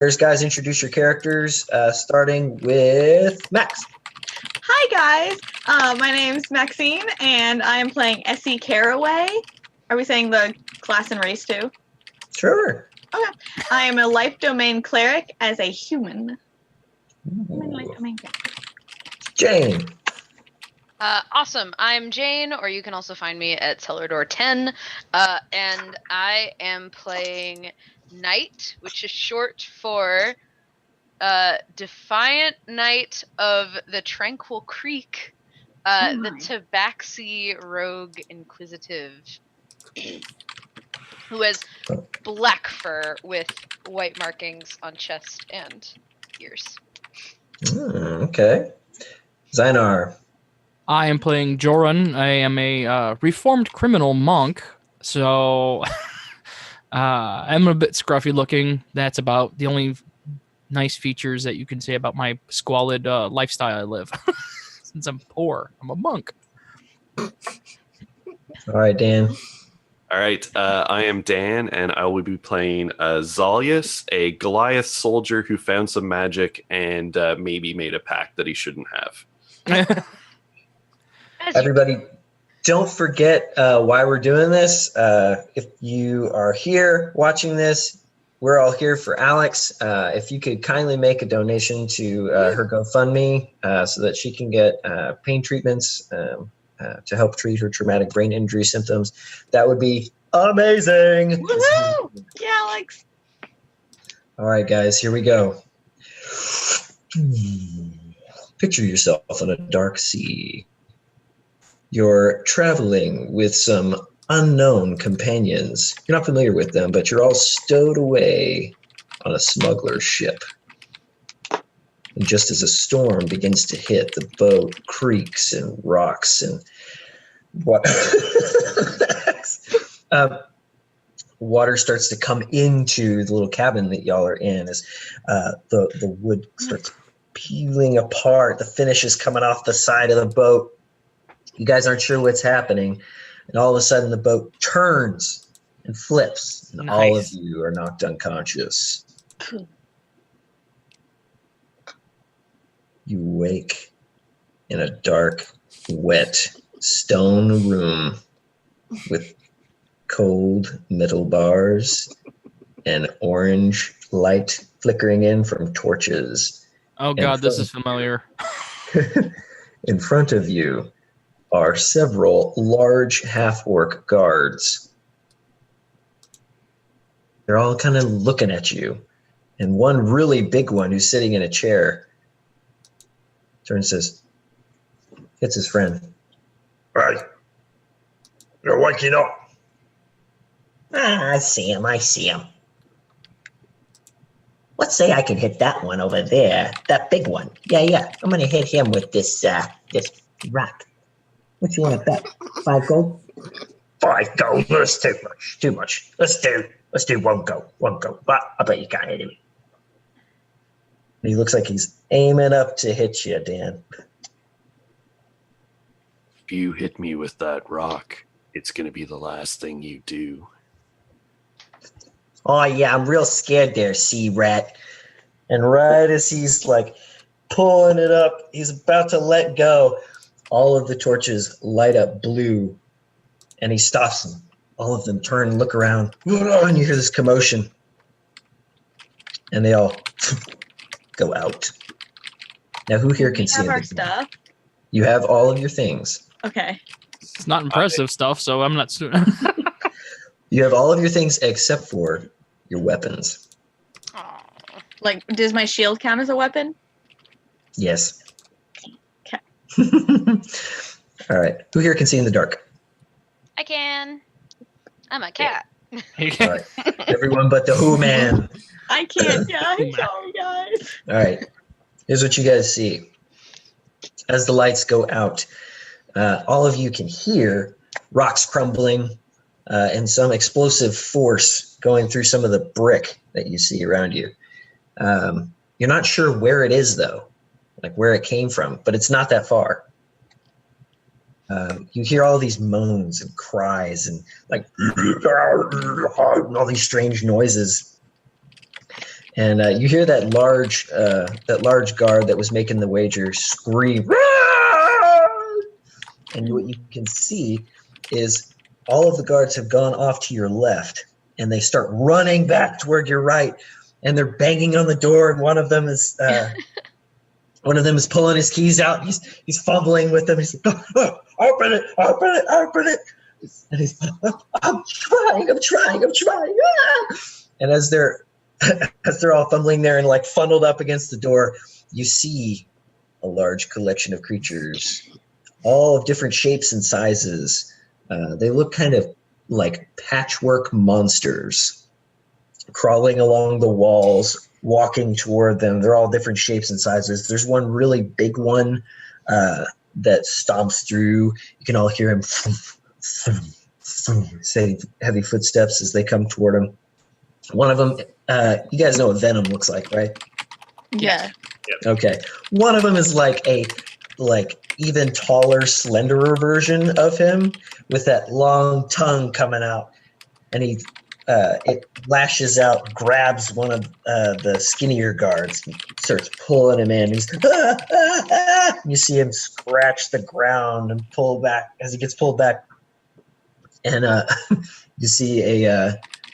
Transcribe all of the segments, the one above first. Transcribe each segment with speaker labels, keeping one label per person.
Speaker 1: Guys, introduce your characters, starting with Max.
Speaker 2: Hi, guys. My name's Maxine, and I am playing Essie Caraway. Are we saying the class and race too?
Speaker 1: Sure.
Speaker 2: Okay. I am a life domain cleric as a human.
Speaker 1: Jane.
Speaker 3: Awesome. I'm Jane, or you can also find me at Cellar 10. And I am playing Knight, which is short for Defiant Knight of the Tranquil Creek, the Tabaxi Rogue Inquisitive, who has black fur with white markings on chest and ears.
Speaker 1: Okay. Xynar.
Speaker 4: I am playing Joran. I am a reformed criminal monk, so I'm a bit scruffy looking. That's about the only nice features that you can say about my squalid lifestyle I live. Since I'm poor, I'm a monk.
Speaker 1: All right, Dan.
Speaker 5: All right, I am Dan, and I will be playing Zalius, a Goliath soldier who found some magic and maybe made a pact that he shouldn't have.
Speaker 1: Everybody, don't forget why we're doing this. If you are here watching this, we're all here for Alex. If you could kindly make a donation to her GoFundMe so that she can get pain treatments to help treat her traumatic brain injury symptoms, that would be amazing.
Speaker 2: Woohoo! Yeah, Alex.
Speaker 1: All right, guys, here we go. Picture yourself on a dark sea. You're traveling with some unknown companions. You're not familiar with them, but you're all stowed away on a smuggler's ship. And just as a storm begins to hit, the boat creaks and rocks and water starts to come into the little cabin that y'all are in as the wood starts peeling apart. The finish is coming off the side of the boat. You guys aren't sure what's happening, and all of a sudden the boat turns and flips, and all of you are knocked unconscious. You wake in a dark, wet stone room with cold metal bars and orange light flickering in from torches.
Speaker 4: Oh God, this is familiar.
Speaker 1: In front of you are several large half-orc guards. They're all kind of looking at you. And one really big one who's sitting in a chair turns and says, it's his friend.
Speaker 6: Hey, you're waking up.
Speaker 7: I see him. Let's say I can hit that one over there, that big one. Yeah. I'm going to hit him with this rock. What you want to bet? 5 gold?
Speaker 6: 5 gold? That's too much. Let's do 1 gold. But I bet you can't hit him.
Speaker 1: He looks like he's aiming up to hit you, Dan.
Speaker 5: If you hit me with that rock, it's going to be the last thing you do.
Speaker 7: Oh, yeah, I'm real scared there, sea rat.
Speaker 1: And right as he's like pulling it up, he's about to let go. All of the torches light up blue, and he stops them. All of them turn and look around, and you hear this commotion. And they all go out. Now, who here can see
Speaker 2: have our stuff?
Speaker 1: You have all of your things.
Speaker 2: Okay.
Speaker 4: It's not impressive stuff, so I'm not...
Speaker 1: You have all of your things except for your weapons.
Speaker 2: Like, does my shield count as a weapon?
Speaker 1: Yes.
Speaker 2: Okay.
Speaker 1: All right. Who here can see in the dark?
Speaker 3: I can. I'm a cat.
Speaker 1: All right. Everyone but the Who Man.
Speaker 2: I can't, guys. Sorry, guys.
Speaker 1: All right. Here's what you guys see. As the lights go out, all of you can hear rocks crumbling and some explosive force going through some of the brick that you see around you. You're not sure where it is, though, like where it came from, but it's not that far. You hear all these moans and cries and like all these strange noises. And you hear that large guard that was making the wager scream. And what you can see is all of the guards have gone off to your left, and they start running back toward your right, and they're banging on the door. And one of them is pulling his keys out. He's fumbling with them. He's like, open it. And he's, I'm trying. Ah! And as they're all fumbling there and like funneled up against the door, you see a large collection of creatures, all of different shapes and sizes. They look kind of like patchwork monsters crawling along the walls, walking toward them. They're all different shapes and sizes. There's one really big one that stomps through. You can all hear him say heavy footsteps as they come toward him. One of them, you guys know what Venom looks like, right?
Speaker 2: Yeah.
Speaker 1: Okay. One of them is like a even taller, slenderer version of him with that long tongue coming out, and it lashes out, grabs one of the skinnier guards, and starts pulling him in. He's You see him scratch the ground and pull back as he gets pulled back, and you see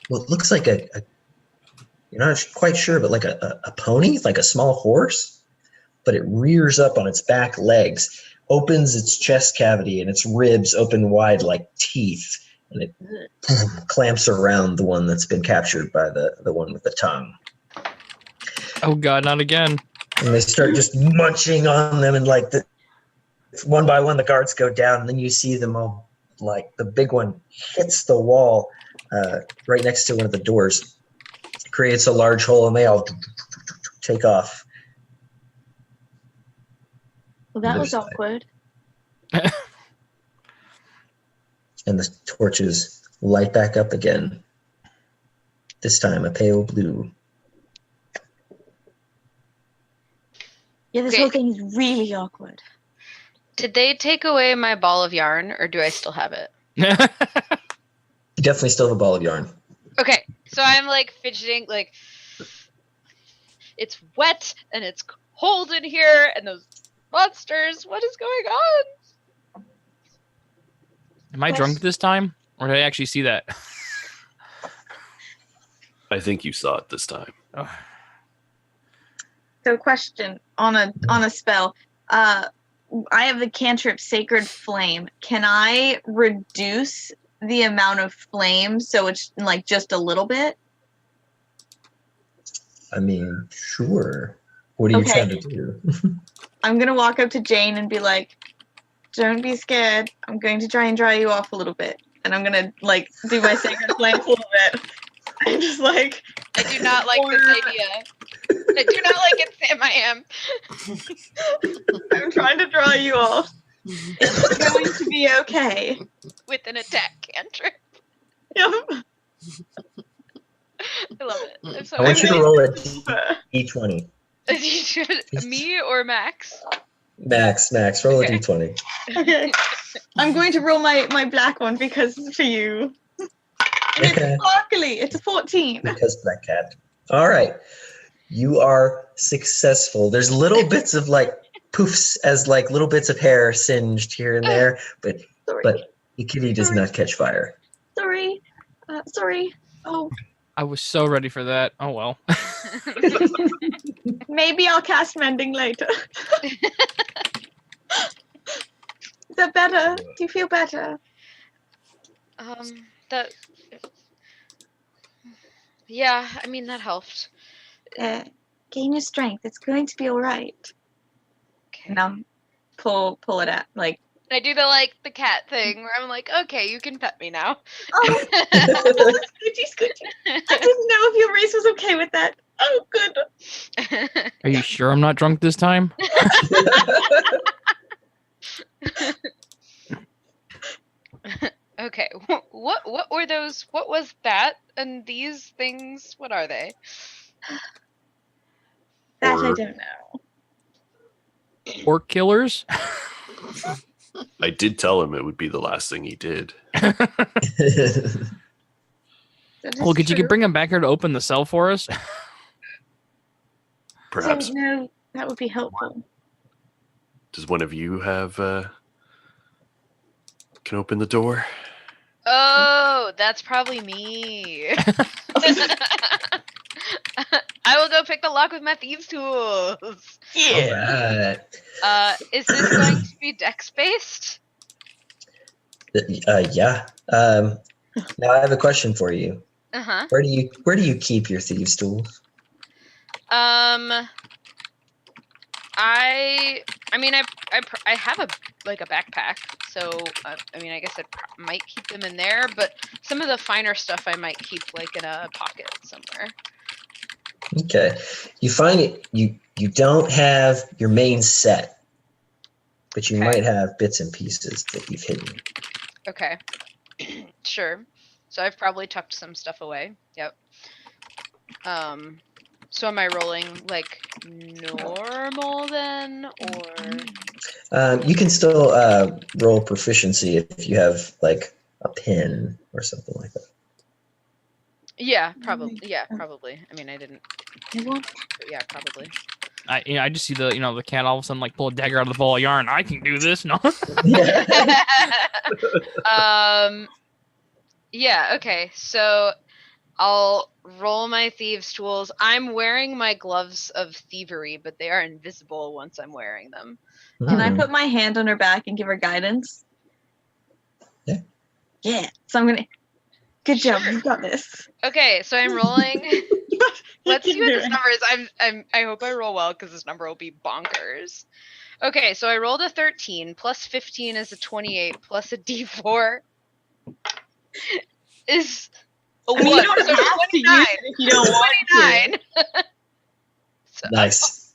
Speaker 1: what looks like a you're not quite sure, but like a pony, like a small horse, but it rears up on its back legs, opens its chest cavity, and its ribs open wide like teeth, and it clamps around the one that's been captured by the one with the tongue.
Speaker 4: Oh God, not again.
Speaker 1: And they start just munching on them, and like one by one the guards go down, and then you see them all, like the big one hits the wall right next to one of the doors, creates a large hole, and they all take off.
Speaker 2: Well, that was awkward.
Speaker 1: And the torches light back up again. This time a pale blue.
Speaker 2: Yeah, this whole thing is really awkward.
Speaker 3: Did they take away my ball of yarn, or do I still have it?
Speaker 1: You definitely still have a ball of yarn.
Speaker 3: Okay, so I'm like fidgeting, like it's wet and it's cold in here, and those monsters. What is going on?
Speaker 4: Am I drunk this time, or did I actually see that?
Speaker 5: I think you saw it this time.
Speaker 4: Oh.
Speaker 2: So, question on a spell. I have the cantrip Sacred Flame. Can I reduce the amount of flame so it's like just a little bit?
Speaker 1: I mean, sure. What are you trying to do?
Speaker 2: I'm gonna walk up to Jane and be like, "Don't be scared. I'm going to try and dry you off a little bit, and I'm gonna like do my Sacred Flame a little bit." I'm just like,
Speaker 3: I do not like this idea. I do not like it, Sam. I am.
Speaker 2: I'm trying to dry you off. It's going to be okay.
Speaker 3: With an attack cantrip.
Speaker 2: Yep.
Speaker 3: I love it. I'm so
Speaker 1: I want you to roll a d20.
Speaker 3: Me or Max?
Speaker 1: Max, roll a d20.
Speaker 2: Okay. I'm going to roll my black one because for you. And it's sparkly. It's a 14.
Speaker 1: Because Black Cat. All right. You are successful. There's little bits of like poofs as like little bits of hair singed here and there, but the kitty does not catch fire.
Speaker 2: Sorry. Oh.
Speaker 1: I
Speaker 4: was so ready for that. Oh well.
Speaker 2: Maybe I'll cast Mending later. Is that better? Do you feel better?
Speaker 3: Yeah, I mean that helped.
Speaker 2: Gain your strength. It's going to be all right.
Speaker 3: Okay.
Speaker 2: Now, pull it out. Like
Speaker 3: I do the cat thing where I'm like, okay, you can pet me now.
Speaker 2: Oh, scoochie. I didn't know if your race was okay with that. Oh, good.
Speaker 4: Are you sure I'm not drunk this time?
Speaker 3: Okay, what were those? What was that? And these things? What are they?
Speaker 2: That I don't know.
Speaker 4: Orc killers?
Speaker 5: I did tell him it would be the last thing he did.
Speaker 4: Well, could you bring him back here to open the cell for us?
Speaker 5: Perhaps.
Speaker 2: No, that would be helpful.
Speaker 5: Does one of you have can open the door?
Speaker 3: Oh, that's probably me. I will go pick the lock with my thieves' tools.
Speaker 1: All right.
Speaker 3: Is this going to be dex based?
Speaker 1: Yeah. Now I have a question for you.
Speaker 3: Uh-huh.
Speaker 1: Where do you keep your thieves' tools?
Speaker 3: I mean, I have a backpack, so I mean, I guess I might keep them in there, but some of the finer stuff I might keep like in a pocket somewhere.
Speaker 1: Okay. You find it. You don't have your main set, but you
Speaker 3: Okay.
Speaker 1: might have bits and pieces that you've hidden.
Speaker 3: Okay. Sure. So I've probably tucked some stuff away. Yep. So am I rolling like normal then, or?
Speaker 1: You can still roll proficiency if you have like a pin or something like that.
Speaker 3: Yeah, probably. Yeah, probably. I mean, I didn't. But yeah, probably.
Speaker 4: I just see the cat all of a sudden like pull a dagger out of the ball of yarn. I can do this. No.
Speaker 3: Yeah. Okay. So I'll roll my thieves' tools. I'm wearing my gloves of thievery, but they are invisible once I'm wearing them.
Speaker 2: Can I put my hand on her back and give her guidance?
Speaker 1: Yeah.
Speaker 2: Yeah. So I'm gonna. Good job. You got this.
Speaker 3: Okay. So I'm rolling. Let's see what
Speaker 2: do
Speaker 3: this
Speaker 2: it.
Speaker 3: number is. I hope I roll well because this number will be bonkers. Okay. So I rolled a 13 plus 15 is a 28 plus a D4 is a 1.
Speaker 2: I mean, you don't
Speaker 3: so
Speaker 2: have to use
Speaker 3: 29.
Speaker 2: it if you don't want to.
Speaker 3: 29. So
Speaker 1: Nice.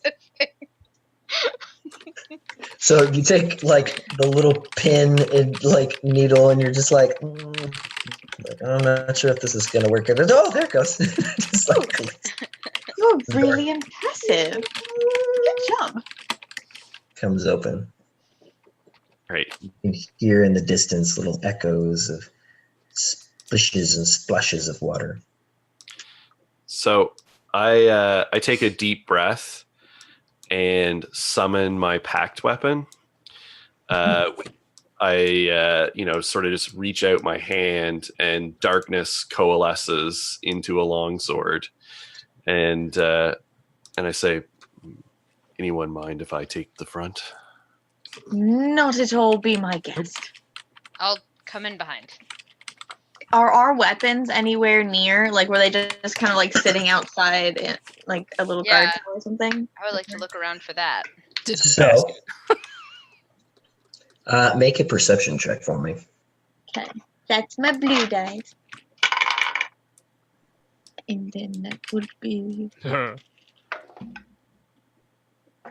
Speaker 1: So you take like the little pin and like needle, and you're just like, I'm not sure if this is gonna work. Oh, there it goes. Just like,
Speaker 2: You're really impressive. Good job.
Speaker 1: comes open.
Speaker 5: Right.
Speaker 1: You can hear in the distance little echoes of splishes and splashes of water.
Speaker 5: So I take a deep breath and summon my packed weapon. I sort of just reach out my hand, and darkness coalesces into a longsword, and I say, "Anyone mind if I take the front?"
Speaker 2: Not at all. Be my guest.
Speaker 3: I'll come in behind.
Speaker 2: Are our weapons anywhere near? Like, were they just kind of like sitting outside in like a little guard
Speaker 3: Yeah.
Speaker 2: tower or something?
Speaker 3: I would like to look around for that.
Speaker 1: So, make a perception check for me.
Speaker 2: Okay. That's my blue dice. And then that would be.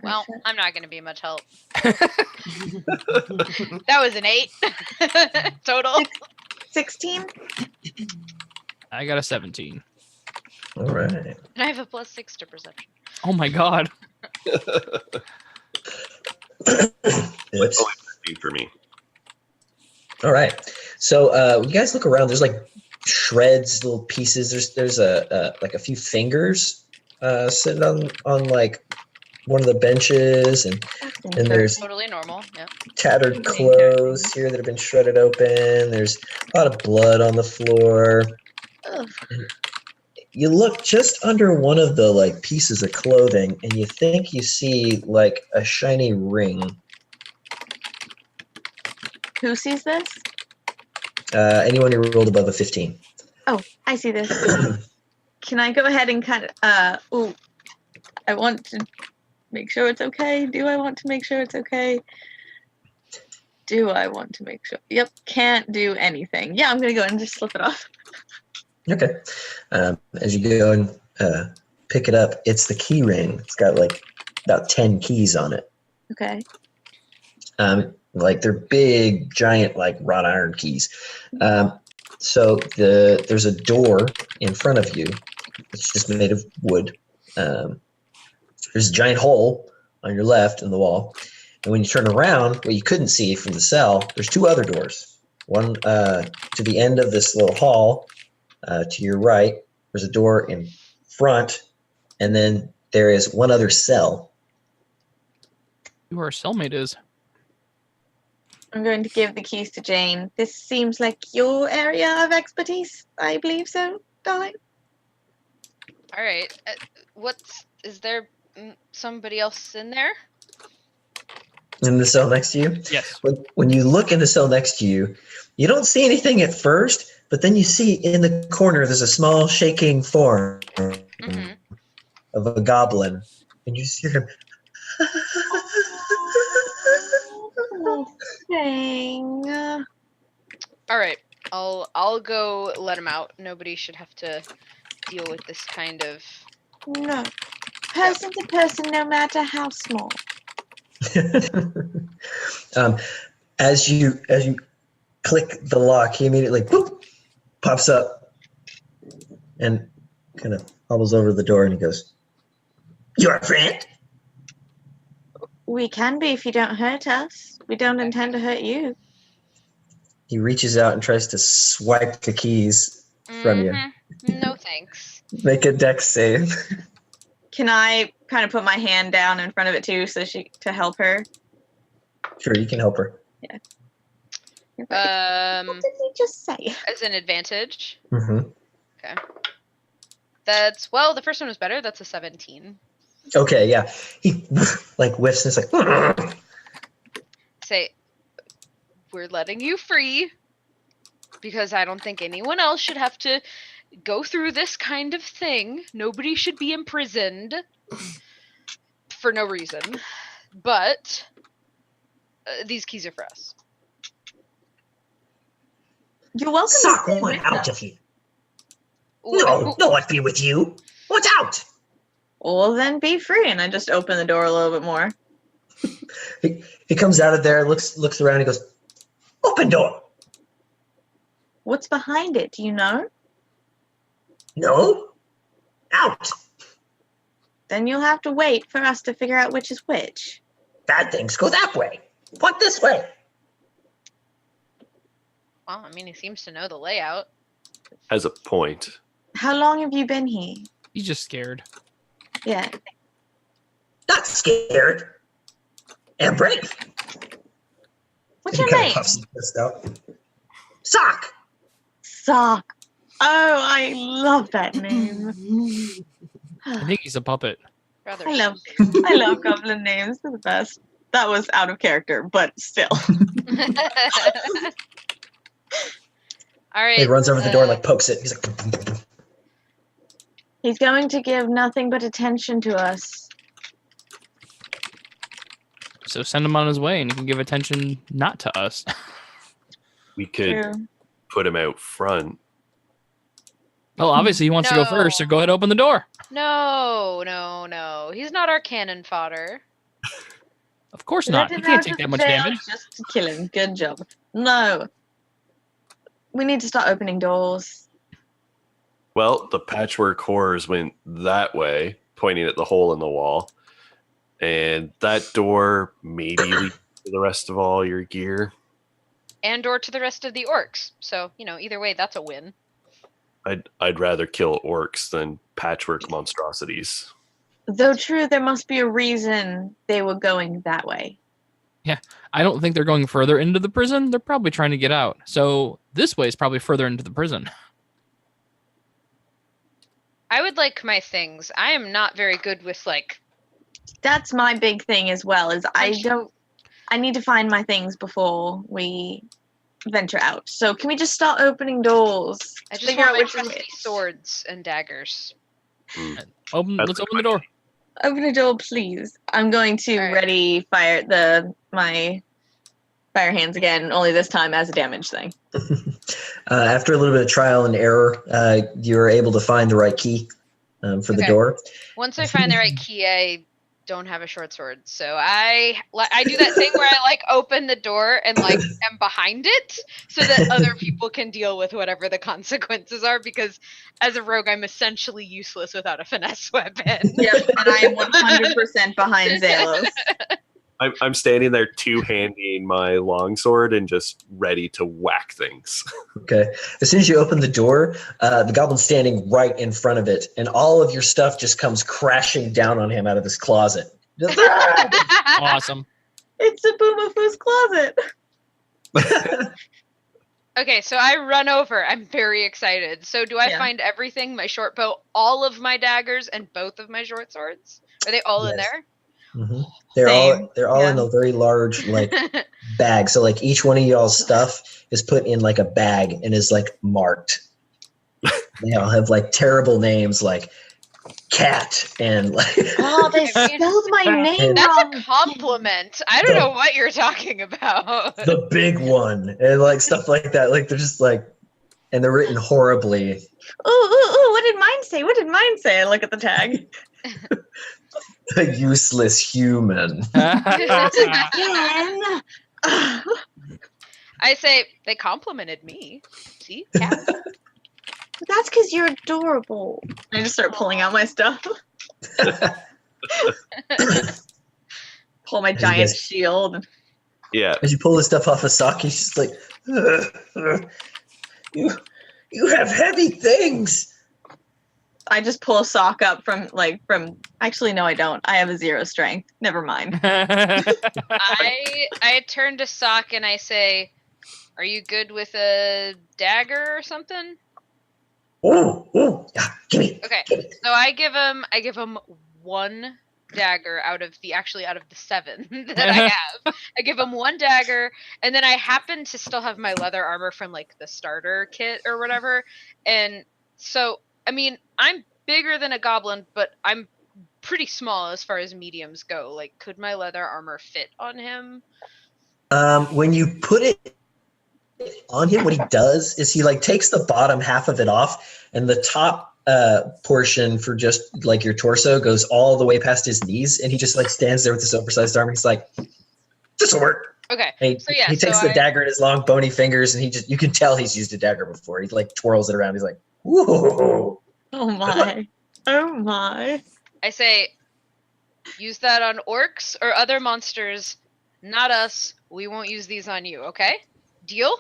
Speaker 3: Well, I'm not going to be much help. That was an 8 total.
Speaker 2: 16?
Speaker 3: I
Speaker 4: got a 17.
Speaker 1: All right.
Speaker 3: And I have a +6 to perception.
Speaker 4: Oh my god.
Speaker 1: It's,
Speaker 5: Only 15 for me.
Speaker 1: all right. So you guys look around. There's like shreds, little pieces. There's a like a few fingers sitting on like one of the benches, and there's
Speaker 3: Totally normal. Yep.
Speaker 1: tattered clothes here that have been shredded open. There's a lot of blood on the floor.
Speaker 2: Ugh.
Speaker 1: You look just under one of the like pieces of clothing, and you think you see like a shiny ring.
Speaker 2: Who sees this?
Speaker 1: Anyone who rolled above a 15.
Speaker 2: Oh, I see this. Can I go ahead and kind of, I want to make sure it's okay. Do I want to make sure it's okay? Do I want to make sure? Yep, can't do anything. Yeah, I'm going to go and just slip it off.
Speaker 1: Okay. As you go and pick it up, it's the key ring. It's got like about 10 keys on it.
Speaker 2: Okay.
Speaker 1: Like they're big, giant, like wrought iron keys. So there's a door in front of you. It's just made of wood. There's a giant hole on your left in the wall. And when you turn around, what you couldn't see from the cell, there's two other doors. One to the end of this little hall, to your right. There's a door in front, and then there is one other cell.
Speaker 4: Who our cellmate is.
Speaker 2: I'm going to give the keys to Jane. This seems like your area of expertise. I believe so, darling.
Speaker 3: All right. Is there somebody else in there?
Speaker 1: In the cell next to you?
Speaker 4: Yes.
Speaker 1: When you look in the cell next to you, you don't see anything at first, but then you see in the corner there's a small shaking form of a goblin, and you see him.
Speaker 2: Dang.
Speaker 3: All right. I'll go let him out. Nobody should have to deal with this kind of.
Speaker 2: No. Person to person, no matter how small.
Speaker 1: As you click the lock, he immediately pops up and kind of hobbles over to the door, and he goes,
Speaker 6: You're a friend?
Speaker 2: We can be if you don't hurt us. We don't intend to hurt you.
Speaker 1: he reaches out and tries to swipe the keys from you.
Speaker 3: No thanks.
Speaker 1: Make a dex save.
Speaker 2: Can I kind of put my hand down in front of it too, so to help her?
Speaker 1: Sure, you can help her.
Speaker 2: Yeah. What did he just say?
Speaker 3: As an advantage.
Speaker 1: Mm-hmm.
Speaker 3: Okay. The first one was better. That's a 17.
Speaker 1: Okay, yeah. He like whiffs and it's like.
Speaker 3: Say, we're letting you free because I don't think anyone else should have to go through this kind of thing. Nobody should be imprisoned for no reason. But these keys are for us.
Speaker 2: You're welcome.
Speaker 6: Suck one out of here. No, no one be with you. What's out?
Speaker 2: Well, then be free. And I just open the door a little bit more.
Speaker 1: He comes out of there, looks around, and goes,
Speaker 6: Open door.
Speaker 2: What's behind it? Do you know?
Speaker 6: No. Out.
Speaker 2: Then you'll have to wait for us to figure out which is which.
Speaker 6: Bad things go that way. What this way?
Speaker 3: Well, I mean, he seems to know the layout.
Speaker 5: Has a point.
Speaker 2: How long have you been here?
Speaker 4: He's just scared.
Speaker 2: Yeah.
Speaker 6: Not scared. And brave.
Speaker 2: What's
Speaker 1: he
Speaker 2: your
Speaker 1: kind
Speaker 2: name?
Speaker 1: of puffs his fist out.
Speaker 6: Sock.
Speaker 2: Sock. Oh, I love that name.
Speaker 4: I think he's a puppet.
Speaker 3: Rather.
Speaker 2: I love goblin names. They're the best. That was out of character, but still.
Speaker 3: All right.
Speaker 1: He runs over the door, like pokes it. He's like,
Speaker 2: He's going to give nothing but attention to us.
Speaker 4: So send him on his way, and he can give attention not to us.
Speaker 5: We could
Speaker 2: True.
Speaker 5: put him out front.
Speaker 4: Well, obviously he wants to go first, so go ahead and open the door.
Speaker 3: No. He's not our cannon fodder.
Speaker 4: Of course not. He can't take that much damage.
Speaker 2: Just to kill him. Good job. No. We need to start opening doors.
Speaker 5: Well, the patchwork horrors went that way, pointing at the hole in the wall. And that door maybe leads to the rest of all your gear.
Speaker 3: And or to the rest of the orcs. So, either way, that's a win.
Speaker 5: I'd rather kill orcs than patchwork monstrosities.
Speaker 2: Though true, there must be a reason they were going that way.
Speaker 4: Yeah, I don't think they're going further into the prison. They're probably trying to get out. So this way is probably further into the prison.
Speaker 3: I would like my things. I am not very good with,
Speaker 2: That's my big thing as well, is I need to find my things before we venture out. So can we just start opening doors?
Speaker 3: I just
Speaker 2: Figure
Speaker 3: want
Speaker 2: out
Speaker 3: my
Speaker 2: which is
Speaker 3: trusty
Speaker 2: which.
Speaker 3: swords and daggers.
Speaker 4: Let's open the door.
Speaker 2: Open a door, please. I'm going to
Speaker 3: All right.
Speaker 2: ready my fire hands again, only this time as a damage thing.
Speaker 1: after a little bit of trial and error, you're able to find the right key for the
Speaker 3: Okay.
Speaker 1: door.
Speaker 3: Once I find the right key, I don't have a short sword. So I do that thing where I open the door and am behind it so that other people can deal with whatever the consequences are, because as a rogue I'm essentially useless without a finesse weapon.
Speaker 2: Yep, and I am 100% behind Zalos.
Speaker 5: I'm standing there two-handing my longsword and just ready to whack things.
Speaker 1: Okay. As soon as you open the door, the goblin's standing right in front of it, and all of your stuff just comes crashing down on him out of this closet. Just,
Speaker 4: Awesome.
Speaker 2: It's a Boomafoo's closet.
Speaker 3: Okay, so I run over. I'm very excited. So do I
Speaker 2: Yeah.
Speaker 3: find everything? My short bow, all of my daggers, and both of my short swords? Are they all in
Speaker 1: Yes.
Speaker 3: there?
Speaker 1: Mhm. They're
Speaker 2: Same.
Speaker 1: all in a very large bag. So like each one of y'all's stuff is put in like a bag and is like marked. They all have like terrible names like Cat and like
Speaker 2: Oh, they
Speaker 3: I mean,
Speaker 2: spelled my name
Speaker 3: That's
Speaker 2: wrong.
Speaker 3: a compliment. I don't know what you're talking about.
Speaker 1: the big one and like stuff like that. Like they're just like, and they're written horribly.
Speaker 2: Ooh, what did mine say? What did mine say? I look at the tag.
Speaker 1: A useless human.
Speaker 2: Again.
Speaker 3: I say, they complimented me. See? Cat.
Speaker 2: That's because you're adorable. I just start pulling out my stuff. Pull my giant
Speaker 1: guys-
Speaker 2: shield.
Speaker 5: Yeah.
Speaker 1: As you pull this stuff off of Sock, he's just like, you have heavy things.
Speaker 2: I just pull a sock up from. Actually, no, I don't. I have a 0 strength. Never mind.
Speaker 3: I turn to Sock and I say, are you good with a dagger or something?
Speaker 6: Ooh, yeah, give me.
Speaker 3: Okay, so I give him one dagger out of the 7 that I have. I give him one dagger, and then I happen to still have my leather armor from like the starter kit or whatever. And so, I mean, I'm bigger than a goblin, but I'm pretty small as far as mediums go. Like, could my leather armor fit on him?
Speaker 1: When you put it on him, what he does is he like takes the bottom half of it off, and the top portion for just like your torso goes all the way past his knees, and he just like stands there with this oversized armor. He's like, "This'll work."
Speaker 3: Okay,
Speaker 1: And
Speaker 3: so yeah,
Speaker 1: he takes the dagger in his long bony fingers, and you can tell he's used a dagger before. He like twirls it around. He's like, "Whoa!"
Speaker 2: Oh my. Oh my.
Speaker 3: I say, use that on orcs or other monsters, not us. We won't use these on you, okay? Deal?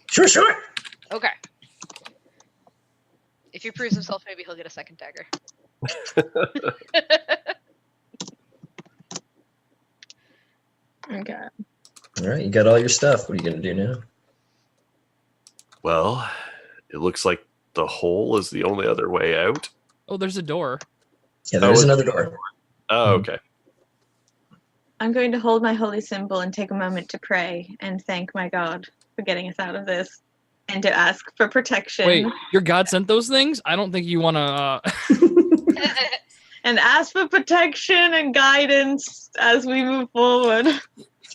Speaker 6: Sure.
Speaker 3: Okay. If he proves himself, maybe he'll get a second dagger.
Speaker 2: Okay.
Speaker 1: All right, you got all your stuff. What are you gonna do now?
Speaker 5: Well, it looks like the hole is the only other way out.
Speaker 4: Oh, there's a door.
Speaker 1: Yeah, there's another door.
Speaker 5: Oh, okay.
Speaker 2: I'm going to hold my holy symbol and take a moment to pray and thank my God for getting us out of this and to ask for protection.
Speaker 4: Wait, your god sent those things? I don't think you want to.
Speaker 2: And ask for protection and guidance as we move forward.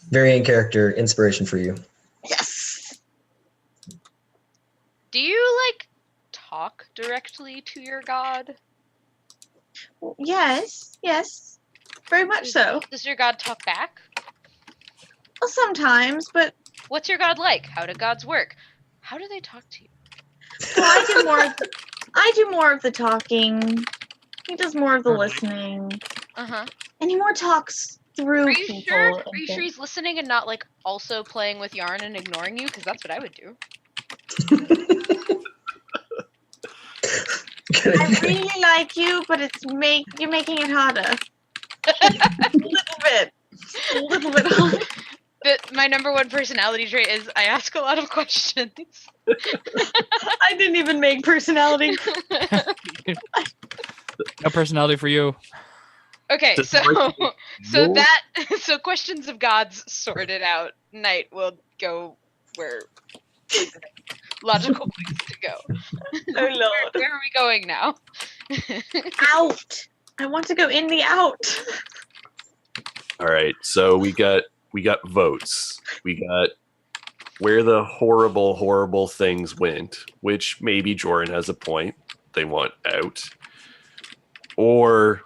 Speaker 1: Very in character, inspiration for you.
Speaker 2: Yes.
Speaker 3: Do you, like, talk directly to your god?
Speaker 2: Yes. Very much so.
Speaker 3: Does your god talk back?
Speaker 2: Well, sometimes, but
Speaker 3: What's your god like? How do gods work? How do they talk to you?
Speaker 2: well, I do more of the talking. He does more of the listening.
Speaker 3: Uh-huh.
Speaker 2: And he more talks through
Speaker 3: Are you
Speaker 2: people.
Speaker 3: sure?
Speaker 2: and
Speaker 3: Are you
Speaker 2: things.
Speaker 3: sure he's listening and not, like, also playing with yarn and ignoring you? Because that's what I would do.
Speaker 2: I really like you, but you're making it harder. A little bit harder.
Speaker 3: But my number one personality trait is I ask a lot of questions.
Speaker 2: I didn't even make personality.
Speaker 4: No personality for you.
Speaker 3: Okay,
Speaker 5: Does
Speaker 3: so
Speaker 5: Ricky know?
Speaker 3: so questions of gods sorted out. Knight will go where logical place to go.
Speaker 2: Oh Lord.
Speaker 3: Where are we going now?
Speaker 2: Out. I want to go in the out.
Speaker 5: All right. So we got votes. We got where the horrible things went, which maybe Joran has a point. They want out. Or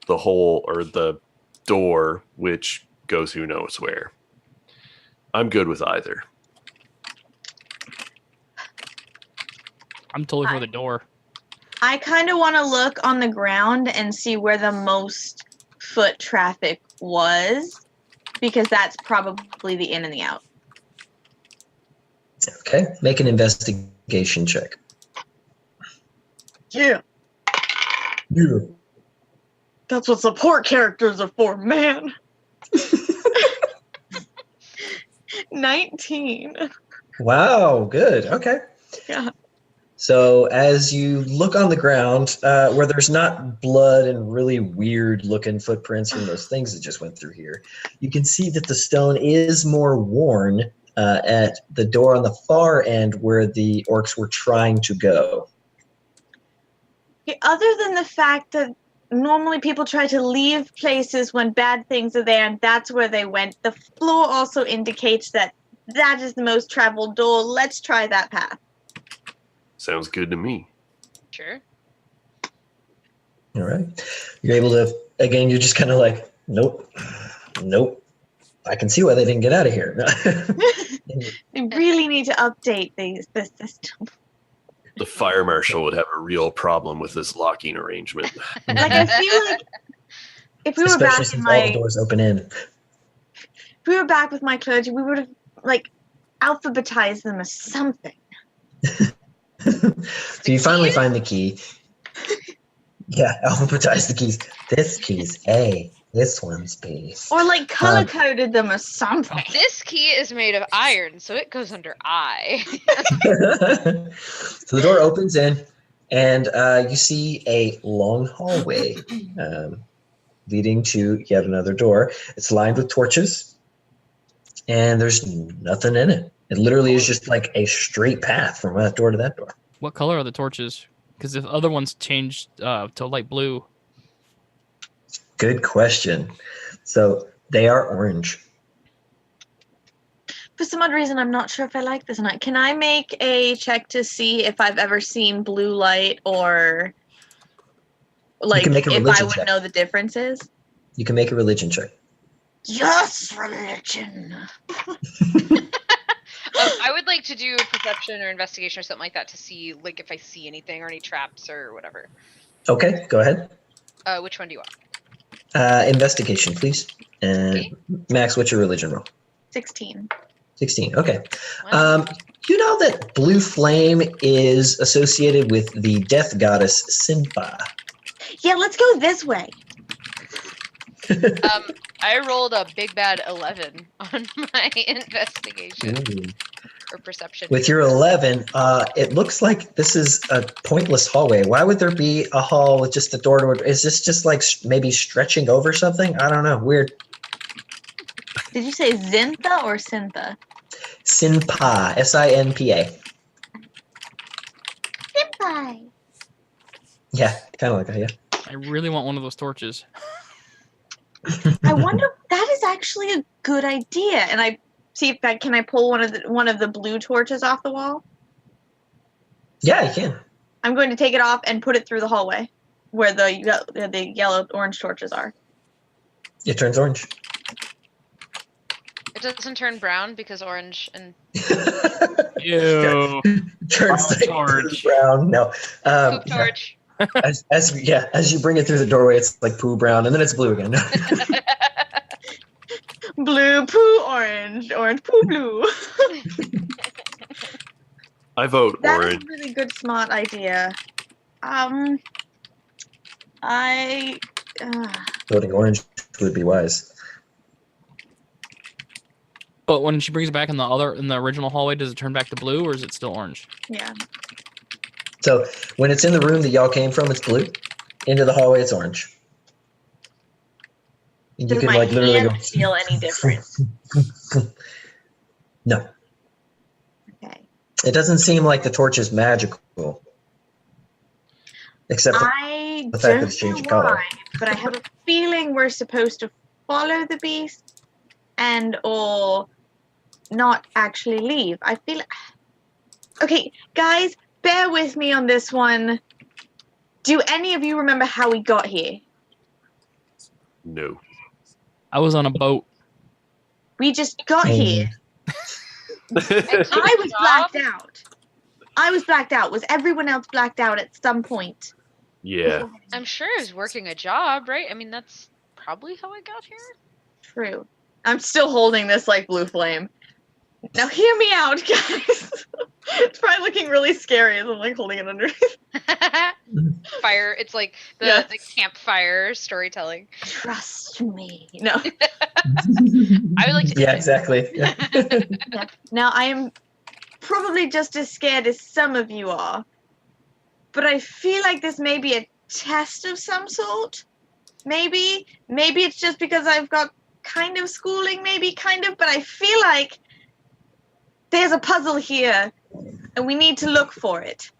Speaker 5: the hole or the door, which goes who knows where. I'm good with either.
Speaker 4: I'm totally for the door.
Speaker 2: I kind of want to look on the ground and see where the most foot traffic was because that's probably the in and the out.
Speaker 1: Okay, make an investigation check.
Speaker 2: Yeah.
Speaker 1: Yeah.
Speaker 2: That's what support characters are for, man. 19.
Speaker 1: Wow, good. Okay.
Speaker 2: Yeah.
Speaker 1: So as you look on the ground, where there's not blood and really weird looking footprints from those things that just went through here, you can see that the stone is more worn at the door on the far end where the orcs were trying to go.
Speaker 2: Yeah, other than the fact that normally people try to leave places when bad things are there, and that's where they went, the floor also indicates that that is the most traveled door. Let's try that path.
Speaker 5: Sounds good to me.
Speaker 3: Sure.
Speaker 1: All right. You're able to, again, you're just kind of like, nope. I can see why they didn't get out of here.
Speaker 2: They really need to update this system.
Speaker 5: The fire marshal would have a real problem with this locking arrangement.
Speaker 2: Like, I feel like if we were
Speaker 1: Especially
Speaker 2: back in
Speaker 1: since all the
Speaker 2: my,
Speaker 1: doors open in.
Speaker 2: if we were back with my clergy, we would have like alphabetized them as something.
Speaker 1: So you finally find the key. Yeah, alphabetize the keys. This key's A. This one's B.
Speaker 2: Or like color coded them as something.
Speaker 3: This key is made of iron, so it goes under I.
Speaker 1: So the door opens in, and you see a long hallway leading to yet another door. It's lined with torches, and there's nothing in it. It literally is just like a straight path from that door to that door.
Speaker 4: What color are the torches? Because the other ones changed to light blue.
Speaker 1: Good question. So they are orange.
Speaker 2: For some odd reason, I'm not sure if I like this or not. Can I make a check to see if I've ever seen blue light or like
Speaker 1: can make a
Speaker 2: if I
Speaker 1: religion
Speaker 2: would
Speaker 1: check.
Speaker 2: know the differences?
Speaker 1: You can make a religion check.
Speaker 2: Yes, religion.
Speaker 3: I would like to do a perception or investigation or something like that to see, like, if I see anything or any traps or whatever.
Speaker 1: Okay, go ahead.
Speaker 3: Which one do you want?
Speaker 1: Investigation, please. And
Speaker 3: Okay.
Speaker 1: Max, what's your religion roll?
Speaker 2: 16.
Speaker 1: 16. Okay.
Speaker 3: Wow.
Speaker 1: You know that blue flame is associated with the death goddess Sinpa.
Speaker 2: Yeah, let's go this way.
Speaker 3: I rolled a big bad 11 on my investigation
Speaker 1: Ooh.
Speaker 3: or perception.
Speaker 1: With your 11, it looks like this is a pointless hallway. Why would there be a hall with just a door to it? Is this just like maybe stretching over something? I don't know. Weird.
Speaker 2: Did you say Zintha or Syntha?
Speaker 1: Sinpa. S-I-N-P-A.
Speaker 2: Senpai.
Speaker 1: Yeah, kind of like that, yeah.
Speaker 4: I really want one of those torches.
Speaker 2: I wonder. That is actually a good idea. And I see if can I pull one of the blue torches off the wall?
Speaker 1: Yeah, you can.
Speaker 2: I'm going to take it off and put it through the hallway, where the yellow orange torches are.
Speaker 1: It turns orange.
Speaker 3: It doesn't turn brown because orange and
Speaker 4: Ew.
Speaker 1: Turns like
Speaker 4: torch.
Speaker 1: brown. No.
Speaker 3: poop torch.
Speaker 1: As you bring it through the doorway, it's like poo brown, and then it's blue again.
Speaker 2: Blue, poo, orange, orange, poo, blue.
Speaker 5: I vote
Speaker 2: That is
Speaker 5: orange.
Speaker 2: a really good, smart idea.
Speaker 1: Voting orange would be wise.
Speaker 4: But when she brings it back in the original hallway, does it turn back to blue or is it still orange?
Speaker 2: Yeah.
Speaker 1: So when it's in the room that y'all came from, it's blue. Into the hallway, it's orange. And you
Speaker 2: Does
Speaker 1: can
Speaker 2: my
Speaker 1: like literally
Speaker 2: hand
Speaker 1: go.
Speaker 2: feel any different?
Speaker 1: No,
Speaker 2: Okay.
Speaker 1: it doesn't seem like the torch is magical, except for
Speaker 2: I
Speaker 1: the fact that
Speaker 2: don't
Speaker 1: it's changing
Speaker 2: know
Speaker 1: color.
Speaker 2: why, but I have a feeling we're supposed to follow the beast or not actually leave. I feel. Okay, guys, bear with me on this one. Do any of you remember how we got here?
Speaker 5: No.
Speaker 4: I was on a boat.
Speaker 2: We just got here. I was blacked out. I was blacked out. Was everyone else blacked out at some point?
Speaker 5: Yeah.
Speaker 3: I'm sure I was working a job, right? I mean, that's probably how I got here.
Speaker 2: True. I'm still holding this like blue flame. Now hear me out, guys. It's probably looking really scary as I'm like holding it underneath.
Speaker 3: Fire. It's like the,
Speaker 2: Yeah.
Speaker 3: the campfire storytelling.
Speaker 2: Trust me. No.
Speaker 3: I would like to.
Speaker 1: Yeah, exactly. Yeah.
Speaker 2: Yeah. Now I am probably just as scared as some of you are, but I feel like this may be a test of some sort. Maybe it's just because I've got kind of schooling, but I feel like there's a puzzle here, and we need to look for it.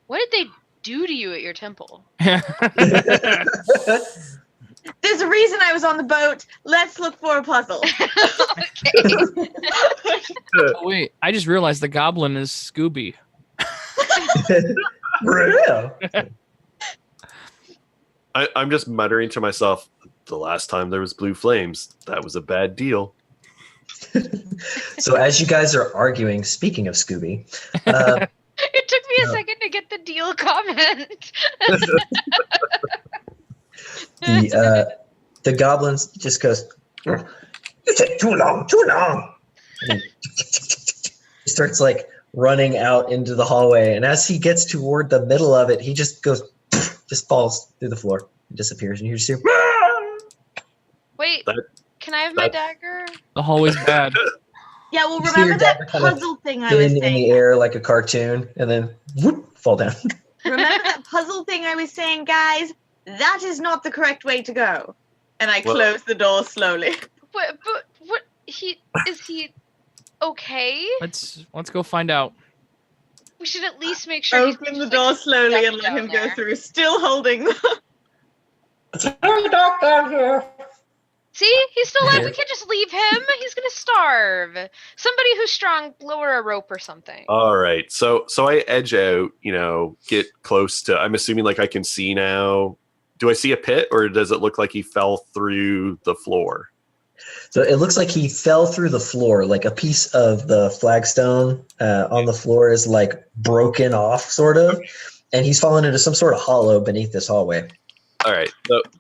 Speaker 3: What did they do to you at your temple?
Speaker 2: There's a reason I was on the boat. Let's look for a puzzle.
Speaker 3: Okay.
Speaker 4: Oh, wait, I just realized the goblin is Scooby.
Speaker 1: Real.
Speaker 5: I'm just muttering to myself, the last time there was blue flames, that was a bad deal.
Speaker 1: So as you guys are arguing, speaking of Scooby,
Speaker 3: It took me a
Speaker 1: No.
Speaker 3: second to get the deal comment.
Speaker 1: the goblins just goes,
Speaker 6: You take too long, too long.
Speaker 1: he starts like running out into the hallway, and as he gets toward the middle of it, he just goes, just falls through the floor and disappears, and you just hear,
Speaker 3: Wait,
Speaker 5: That-
Speaker 3: can I have my dagger?
Speaker 4: The hallway's bad.
Speaker 2: Yeah, well,
Speaker 1: You see your
Speaker 2: remember that
Speaker 1: dagger kind of
Speaker 2: puzzle thing I was
Speaker 1: spin in the
Speaker 2: saying?
Speaker 1: air like a cartoon, and then whoop, fall down.
Speaker 2: Remember that puzzle thing I was saying, guys? That is not the correct way to go. And I
Speaker 5: Well-
Speaker 2: close the door slowly.
Speaker 3: But what? Is he okay?
Speaker 4: Let's go find out.
Speaker 3: We should at least make sure. he's
Speaker 2: Open the
Speaker 3: just,
Speaker 2: door
Speaker 3: like,
Speaker 2: slowly and
Speaker 3: stuck
Speaker 2: let him
Speaker 3: down
Speaker 2: go
Speaker 3: there.
Speaker 2: through, still holding the...
Speaker 6: It's very dark down here.
Speaker 3: See, he's still alive. We can't just leave him. He's gonna starve. Somebody who's strong, lower a rope or something.
Speaker 5: All right. So I edge out, get close to, I'm assuming like I can see now. Do I see a pit, or does it look like he fell through the floor?
Speaker 1: So it looks like he fell through the floor, like a piece of the flagstone on the floor is like broken off, sort of, and he's fallen into some sort of hollow beneath this hallway.
Speaker 5: All right.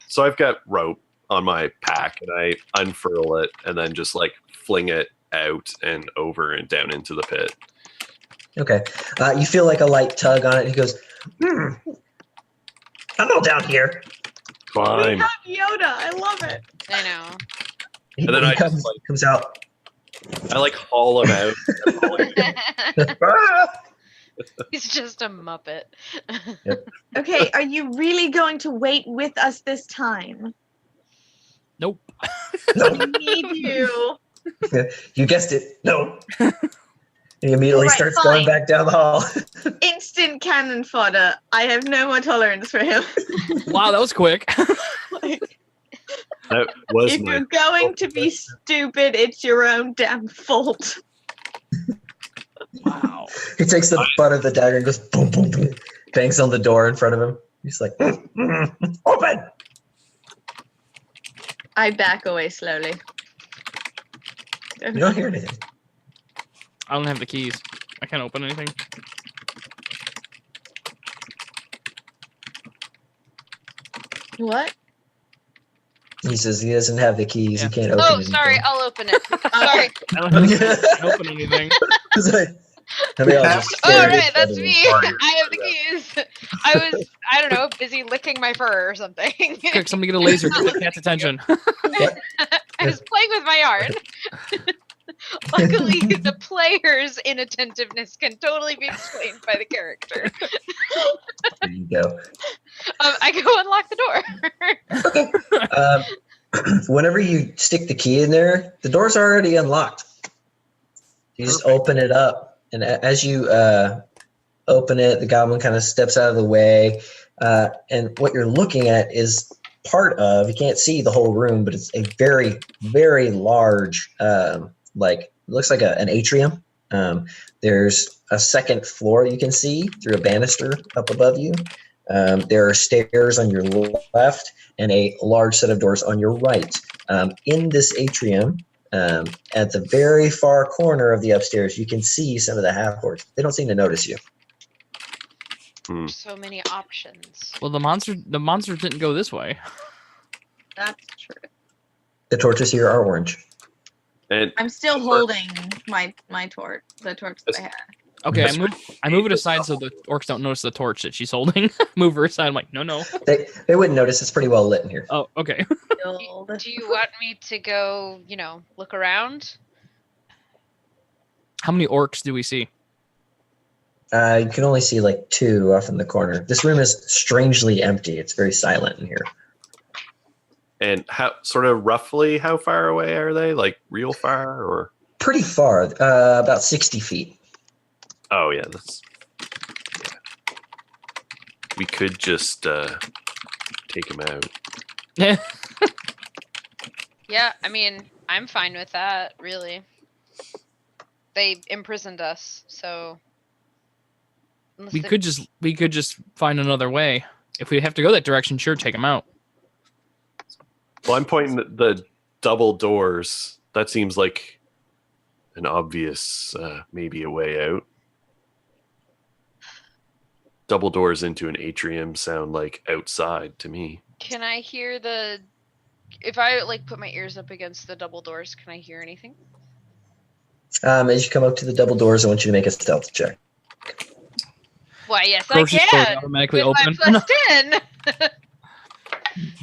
Speaker 5: So I've got rope on my pack, and I unfurl it and then just like fling it out and over and down into the pit.
Speaker 1: Okay. You feel like a light tug on it. He goes,
Speaker 6: I'm all down here.
Speaker 2: We
Speaker 5: Fine.
Speaker 2: have Yoda. I love it.
Speaker 3: I know.
Speaker 1: he,
Speaker 5: And then
Speaker 1: he
Speaker 5: I just,
Speaker 1: comes out.
Speaker 5: I like haul him out. and haul him in.
Speaker 6: Ah!
Speaker 3: He's just a muppet.
Speaker 2: Okay, are you really going to wait with us this time?
Speaker 4: Nope.
Speaker 2: We need you.
Speaker 1: You guessed it.
Speaker 6: No.
Speaker 1: He immediately
Speaker 2: Alright,
Speaker 1: starts
Speaker 2: fine.
Speaker 1: going back down the hall.
Speaker 2: Instant cannon fodder. I have no more tolerance for him.
Speaker 4: Wow, that was quick.
Speaker 2: Like,
Speaker 5: That was
Speaker 2: if
Speaker 5: my
Speaker 2: you're going to be stupid, it's your own damn fault.
Speaker 4: Wow.
Speaker 1: He takes the butt of the dagger and goes boom, boom, boom, bangs on the door in front of him. He's like,
Speaker 6: Open.
Speaker 2: I back away slowly.
Speaker 1: you don't hear anything.
Speaker 4: I don't have the keys. I can't open anything.
Speaker 2: What?
Speaker 1: He says he doesn't have the keys.
Speaker 4: Yeah.
Speaker 1: He can't open
Speaker 3: Oh,
Speaker 1: anything.
Speaker 3: sorry. I'll open it. Sorry.
Speaker 4: I don't can't open anything.
Speaker 1: It's like- and they all just
Speaker 3: Oh,
Speaker 1: stare at
Speaker 3: right.
Speaker 1: each
Speaker 3: That's
Speaker 1: other.
Speaker 3: me. I have the keys. I don't know, busy licking my fur or something.
Speaker 4: Quick, somebody get a laser. Get the cat's attention.
Speaker 3: I was playing with my yarn. Luckily, the player's inattentiveness can totally be explained by the character.
Speaker 1: There you go.
Speaker 3: I go unlock the door.
Speaker 1: Whenever you stick the key in there, the door's already unlocked. You just open it up, and as you open it, the goblin kind of steps out of the way, and what you're looking at is part of, you can't see the whole room, but it's a very, very large, it looks like an atrium. There's a second floor you can see through a banister up above you. There are stairs on your left and a large set of doors on your right. In this atrium, at the very far corner of the upstairs, you can see some of the half-orcs. They don't seem to notice you.
Speaker 3: So many options.
Speaker 4: Well, the monster didn't go this way.
Speaker 2: That's true.
Speaker 1: The torches here are orange.
Speaker 5: And
Speaker 2: I'm still holding my torch, the torch that I had.
Speaker 4: Okay,
Speaker 5: That's
Speaker 4: I move it aside so the orcs don't notice the torch that she's holding. Move her aside. I'm like, no.
Speaker 1: They wouldn't notice. It's pretty well lit in here.
Speaker 4: Oh, okay.
Speaker 3: Do you want me to go, look around?
Speaker 4: How many orcs do we see?
Speaker 1: You can only see like 2 off in the corner. This room is strangely empty. It's very silent in here.
Speaker 5: And roughly how far away are they? Like real far or?
Speaker 1: Pretty far, about 60 feet.
Speaker 5: Oh yeah, we could just take him out.
Speaker 4: Yeah.
Speaker 3: Yeah, I mean, I'm fine with that, really. They imprisoned us, so
Speaker 4: We could just find another way. If we have to go that direction, sure, take him out.
Speaker 5: Well, I'm pointing at the double doors. That seems like an obvious, maybe a way out. Double doors into an atrium sound like outside to me.
Speaker 3: Can I hear if I put my ears up against the double doors, can I hear anything?
Speaker 1: As you come up to the double doors, I want you to make a stealth check.
Speaker 3: Why, yes,
Speaker 4: Grocery
Speaker 3: I
Speaker 4: store
Speaker 3: can.
Speaker 4: automatically
Speaker 3: With
Speaker 4: open.
Speaker 3: my +10.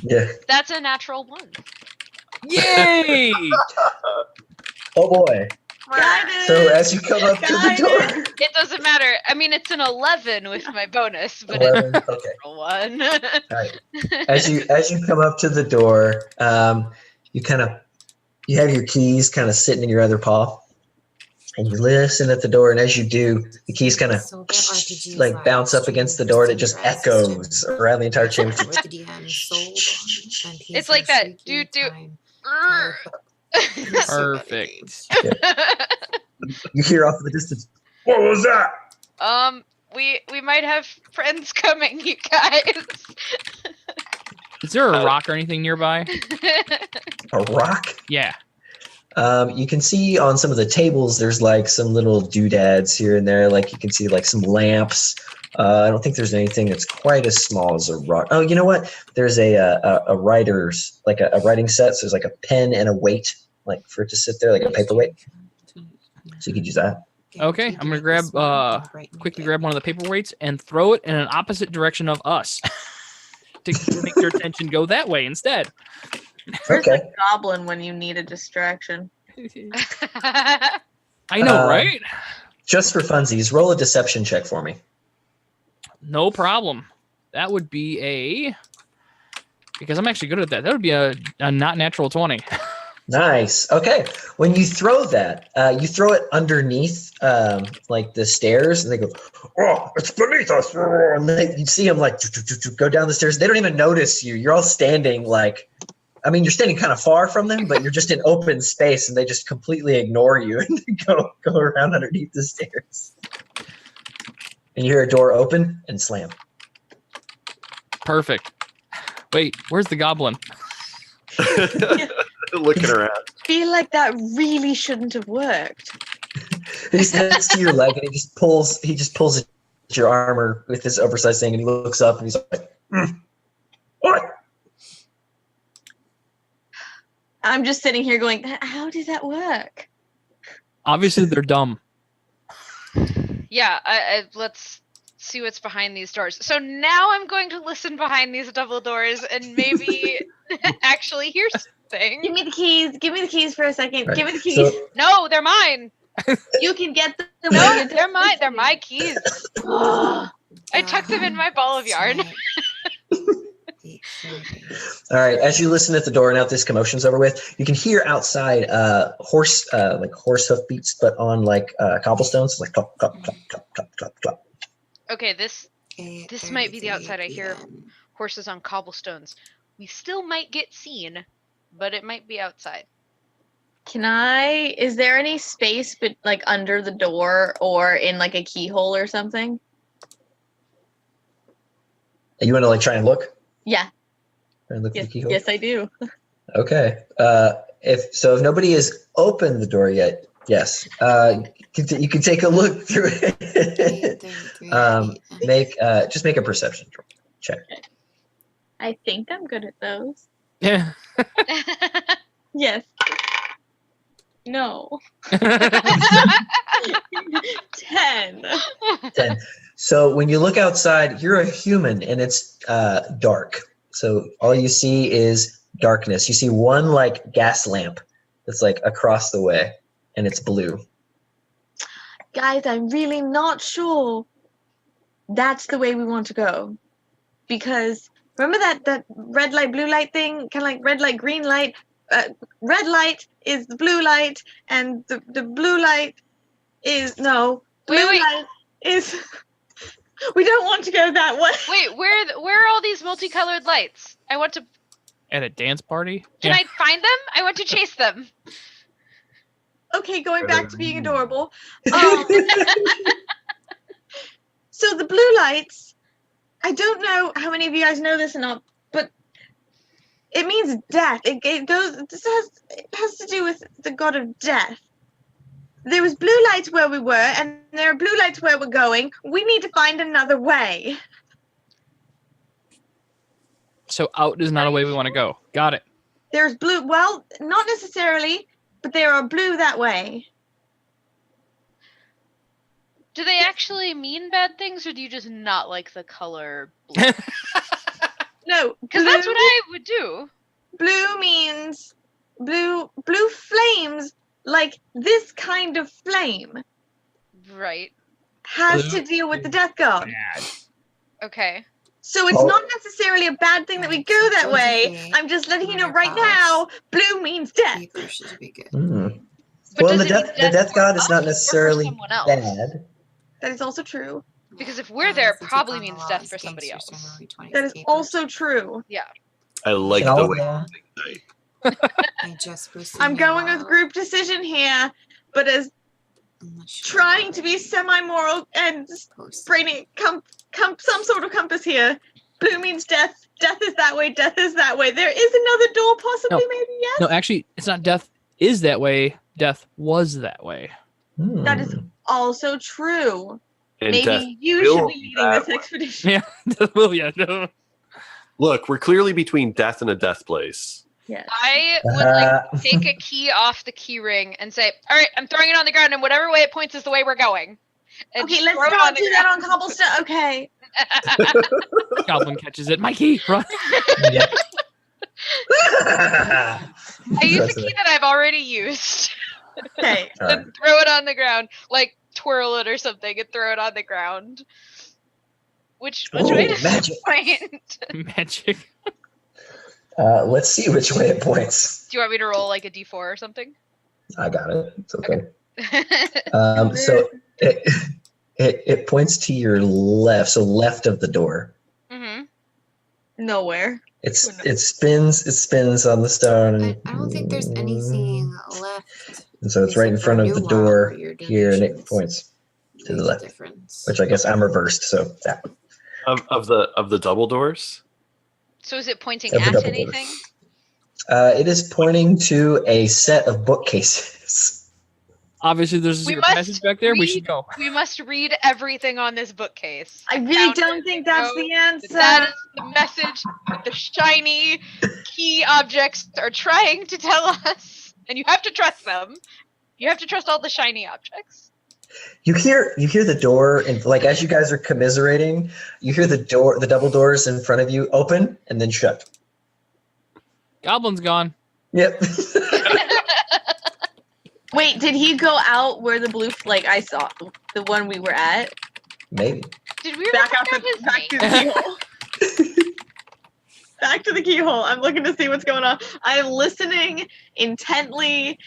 Speaker 1: Yeah.
Speaker 3: That's a natural 1.
Speaker 4: Yay!
Speaker 1: Oh boy. So as you come up to the door,
Speaker 3: It doesn't matter. I mean, it's an 11 with my bonus, but
Speaker 1: 11,
Speaker 3: it's
Speaker 1: okay.
Speaker 3: a 1.
Speaker 1: All right. As you come up to the door, you have your keys kind of sitting in your other paw, and you listen at the door. And as you do, the keys kind of bounce up against the door, and it just echoes around the entire chamber.
Speaker 3: It's like that. Do.
Speaker 4: Perfect.
Speaker 1: You hear off in the distance. What was that?
Speaker 3: We might have friends coming, you guys.
Speaker 4: Is there a rock or anything nearby?
Speaker 1: A rock?
Speaker 4: Yeah.
Speaker 1: You can see on some of the tables, there's like some little doodads here and there. Like you can see like some lamps. I don't think there's anything that's quite as small as a rock. Oh, you know what? There's a writer's, like a writing set. So there's like a pen and a weight, like for it to sit there, like a paperweight. So you could use that.
Speaker 4: Okay, I'm gonna quickly grab one of the paperweights and throw it in an opposite direction of us to make their attention go that way instead.
Speaker 2: Where's
Speaker 1: Okay.
Speaker 2: the goblin when you need a distraction?
Speaker 4: I know, right?
Speaker 1: Just for funsies, roll a deception check for me.
Speaker 4: No problem. That would be because I'm actually good at that. That would be a not natural 20.
Speaker 1: Nice. Okay. When you throw that, you throw it underneath like the stairs, and they go, "Oh, it's beneath us!" And you see them like go down the stairs. They don't even notice you. You're all standing you're standing kind of far from them, but you're just in open space, and they just completely ignore you and go around underneath the stairs. And you hear a door open and slam.
Speaker 4: Perfect. Wait, where's the goblin?
Speaker 5: Looking around.
Speaker 2: I feel like that really shouldn't have worked.
Speaker 1: He's next to your leg, and he just pulls at your armor with this oversized thing, and he looks up and he's like, "What?"
Speaker 2: I'm just sitting here going, how did that work?
Speaker 4: Obviously, they're dumb.
Speaker 3: Yeah, let's see what's behind these doors. So now I'm going to listen behind these double doors and maybe actually hear something.
Speaker 2: Give me the keys. Give me the keys for a second.
Speaker 1: Right.
Speaker 2: Give me the keys.
Speaker 1: So,
Speaker 3: No, they're mine.
Speaker 2: You can get them.
Speaker 3: No, they're mine. They're my keys. I tucked them in my ball of yarn.
Speaker 1: all right. As you listen at the door, now that this commotion's over with, you can hear outside horse hoof beats, but on cobblestones, like clop, clop, clop, clop, clop, clop, clop.
Speaker 3: Okay, this might be the outside. I hear horses on cobblestones. We still might get seen, but it might be outside.
Speaker 2: Is there any space but under the door or in a keyhole or something?
Speaker 1: You want to try and look?
Speaker 2: Yeah.
Speaker 1: Try and look at the keyhole?
Speaker 2: Yes, I do.
Speaker 1: Okay. If nobody has opened the door yet, yes. You can take a look through it. Just make a perception check.
Speaker 2: I think I'm good at those.
Speaker 4: Yeah.
Speaker 2: Yes. No. 10.
Speaker 1: 10. So when you look outside, you're a human and it's dark. So all you see is darkness. You see one like gas lamp that's like across the way and it's blue.
Speaker 2: Guys, I'm really not sure that's the way we want to go. Because remember that red light, blue light thing? Kind of like red light, green light. Red light is the blue light, and the blue light is no. Blue light is. We don't want to go that way.
Speaker 3: Wait, where are all these multicolored lights? I want to.
Speaker 4: At a dance party?
Speaker 3: Can I find them? I want to chase them.
Speaker 2: Okay, going back to being adorable. So the blue lights. I don't know how many of you guys know this or not, but it means death. It has to do with the god of death. There was blue lights where we were, and there are blue lights where we're going. We need to find another way.
Speaker 4: So out is not a way we want to go. Got it.
Speaker 2: There's blue. Well, not necessarily, but there are blue that way.
Speaker 3: Do they actually mean bad things, or do you just not like the color blue?
Speaker 2: No,
Speaker 3: Because that's what I would do.
Speaker 2: Blue means blue flames, like this kind of flame,
Speaker 3: Right.
Speaker 2: has
Speaker 4: Blue
Speaker 2: to deal with the death god.
Speaker 4: Bad.
Speaker 3: Okay.
Speaker 2: So it's
Speaker 1: Oh.
Speaker 2: not necessarily a bad thing that we go that way. I'm just letting you know right now, blue means death.
Speaker 8: Should be good.
Speaker 1: Mm.
Speaker 3: But
Speaker 1: Well,
Speaker 3: does
Speaker 1: the
Speaker 3: it mean
Speaker 1: death
Speaker 3: death for
Speaker 1: god is
Speaker 3: us
Speaker 1: not
Speaker 3: or for
Speaker 1: necessarily
Speaker 3: someone else?
Speaker 1: bad.
Speaker 2: That is also true.
Speaker 3: Because if we're there, it probably means death for somebody else.
Speaker 2: That is also true.
Speaker 5: I like
Speaker 1: Can
Speaker 5: the
Speaker 1: all-
Speaker 5: way.
Speaker 8: I just
Speaker 2: I'm going with group decision here, but as trying to be semi-moral and braining some sort of compass here. Blue means death. Death is that way. Death is that way. There is another door, possibly,
Speaker 4: No.
Speaker 2: maybe, yes?
Speaker 4: No, actually, it's not death is that way. Death was that way.
Speaker 1: Hmm.
Speaker 2: That is also true.
Speaker 5: And death
Speaker 2: Maybe you
Speaker 5: will
Speaker 2: should
Speaker 5: be
Speaker 2: be leading
Speaker 5: that
Speaker 2: this
Speaker 5: way.
Speaker 2: expedition.
Speaker 4: Yeah. Well, yeah. No.
Speaker 5: Look, we're clearly between death and a death place.
Speaker 2: Yes.
Speaker 3: I would like to take a key off the key ring and say, all right, I'm throwing it on the ground, and whatever way it points is the way we're going. And
Speaker 2: Okay,
Speaker 3: just
Speaker 2: let's
Speaker 3: throw it
Speaker 2: not
Speaker 3: on the
Speaker 2: do that on cobblestone. Okay.
Speaker 4: Goblin catches it. Mikey, run.
Speaker 1: Yeah.
Speaker 3: I use a key that I've already used.
Speaker 2: Okay.
Speaker 3: And throw it on the ground, like twirl it or something, and throw it on the ground. Which
Speaker 1: Ooh,
Speaker 3: way does
Speaker 1: magic.
Speaker 3: it point?
Speaker 4: Magic.
Speaker 1: Let's see which way it points.
Speaker 3: Do you want me to roll like a d4 or something?
Speaker 1: I got it. It's okay. So it points to your left, so left of the door.
Speaker 3: Mm-hmm.
Speaker 2: Nowhere.
Speaker 1: It spins on the stone.
Speaker 8: I don't think there's anything left.
Speaker 1: And so it's right in
Speaker 8: except for
Speaker 1: front of
Speaker 8: new
Speaker 1: the
Speaker 8: wall
Speaker 1: door
Speaker 8: for your
Speaker 1: here, and it
Speaker 8: donations.
Speaker 1: points to the
Speaker 8: There's a
Speaker 1: left,
Speaker 8: difference.
Speaker 1: which I guess I'm reversed. So that
Speaker 5: Of the double doors.
Speaker 3: So is it pointing
Speaker 1: Of the
Speaker 3: at
Speaker 1: double
Speaker 3: anything?
Speaker 1: it is pointing to a set of bookcases.
Speaker 4: Obviously, there's a
Speaker 3: We
Speaker 4: secret
Speaker 3: must
Speaker 4: passage back there. We
Speaker 3: read-
Speaker 4: should go.
Speaker 3: We must read everything on this bookcase.
Speaker 2: I really
Speaker 3: Found
Speaker 2: don't
Speaker 3: it.
Speaker 2: think that's
Speaker 3: No,
Speaker 2: the answer.
Speaker 3: That is the message that the shiny key objects are trying to tell us. And you have to trust them. You have to trust all the shiny objects.
Speaker 1: You hear the door, and like as you guys are commiserating, you hear the double doors in front of you open and then shut.
Speaker 4: Goblin's gone.
Speaker 1: Yep.
Speaker 2: Wait, did he go out where the blue, like I saw, the one we were at?
Speaker 1: Maybe.
Speaker 3: Did we ever
Speaker 2: Back out
Speaker 3: find out his
Speaker 2: back to
Speaker 3: name?
Speaker 2: the keyhole. Back to the keyhole. I'm looking to see what's going on. I am listening intently,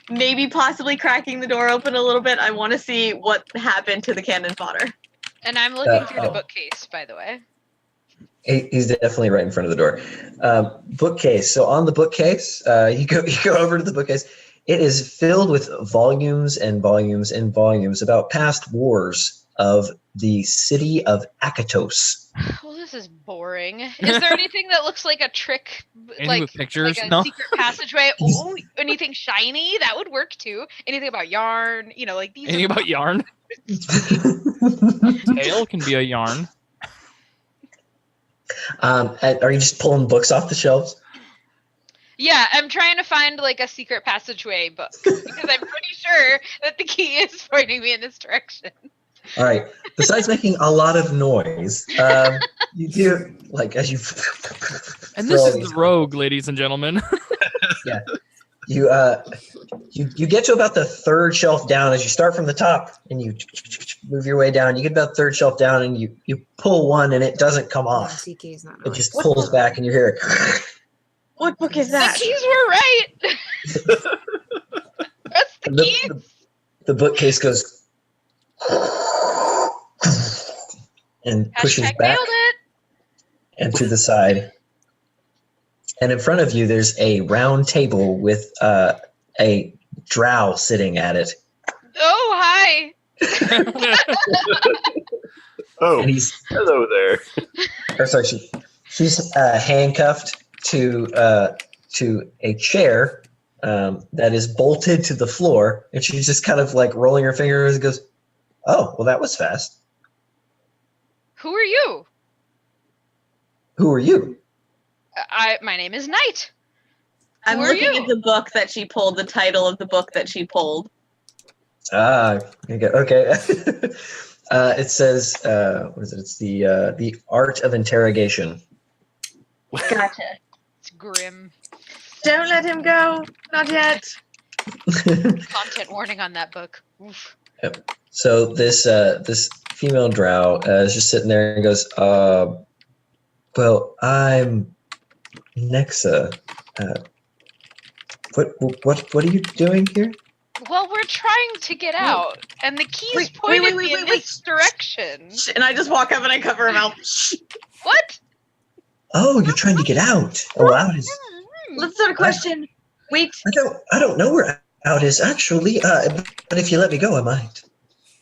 Speaker 2: maybe possibly cracking the door open a little bit. I want to see what happened to the cannon fodder.
Speaker 3: And I'm looking through the
Speaker 1: oh.
Speaker 3: bookcase, by the way.
Speaker 1: He's definitely right in front of the door. Bookcase. So on the bookcase, you go over to the bookcase. It is filled with volumes and volumes and volumes about past wars of the city of Akatos.
Speaker 3: Well, this is boring. Is there anything that looks like a trick,
Speaker 4: Anything
Speaker 3: like,
Speaker 4: with pictures?
Speaker 3: like a
Speaker 4: No.
Speaker 3: secret passageway? Oh, anything shiny? That would work too. Anything about yarn? You know, like these.
Speaker 4: Anything about yarn? Tail can be a yarn.
Speaker 1: Are you just pulling books off the shelves?
Speaker 3: Yeah, I'm trying to find like a secret passageway book because I'm pretty sure that the key is pointing me in this direction.
Speaker 1: All right. Besides making a lot of noise, you do like as you.
Speaker 4: And this is the rogue, ladies and gentlemen.
Speaker 1: Yeah. You get to about the third shelf down as you start from the top and you move your way down. You get about the third shelf down and you pull one and it doesn't come off.
Speaker 8: TK is not
Speaker 1: It just pulls back and you hear it.
Speaker 2: What book is that?
Speaker 3: The keys were right. That's the keys.
Speaker 1: The bookcase goes and pushes
Speaker 3: Hashtag
Speaker 1: back
Speaker 3: nailed it.
Speaker 1: and to the side. And in front of you, there's a round table with a drow sitting at it.
Speaker 3: Oh, hi.
Speaker 5: Oh,
Speaker 1: And he's,
Speaker 5: hello there.
Speaker 1: or sorry, she's handcuffed to a chair that is bolted to the floor, and she's just kind of like rolling her fingers and goes, "Oh, well, that was fast.
Speaker 3: Who are you?
Speaker 1: Who are you?"
Speaker 3: My name is Knight.
Speaker 2: I'm
Speaker 3: Who are
Speaker 2: looking
Speaker 3: you?
Speaker 2: at the book that she pulled, the title of the book that she pulled.
Speaker 1: Okay. It says, what is it? It's the Art of Interrogation.
Speaker 2: Gotcha.
Speaker 3: It's grim.
Speaker 2: Don't let him go. Not yet.
Speaker 3: Content warning on that book. Oof.
Speaker 1: So this female drow is just sitting there and goes, well, I'm Nexa. What are you doing here?
Speaker 3: Well, we're trying to get out, and the keys pointed me in this direction.
Speaker 2: And I just walk up and I cover her mouth. Shh.
Speaker 3: What?
Speaker 1: Oh, you're trying to get out. Oh, out is.
Speaker 2: Let's start a question. Wait.
Speaker 1: I don't know where out is actually. But if you let me go, I might.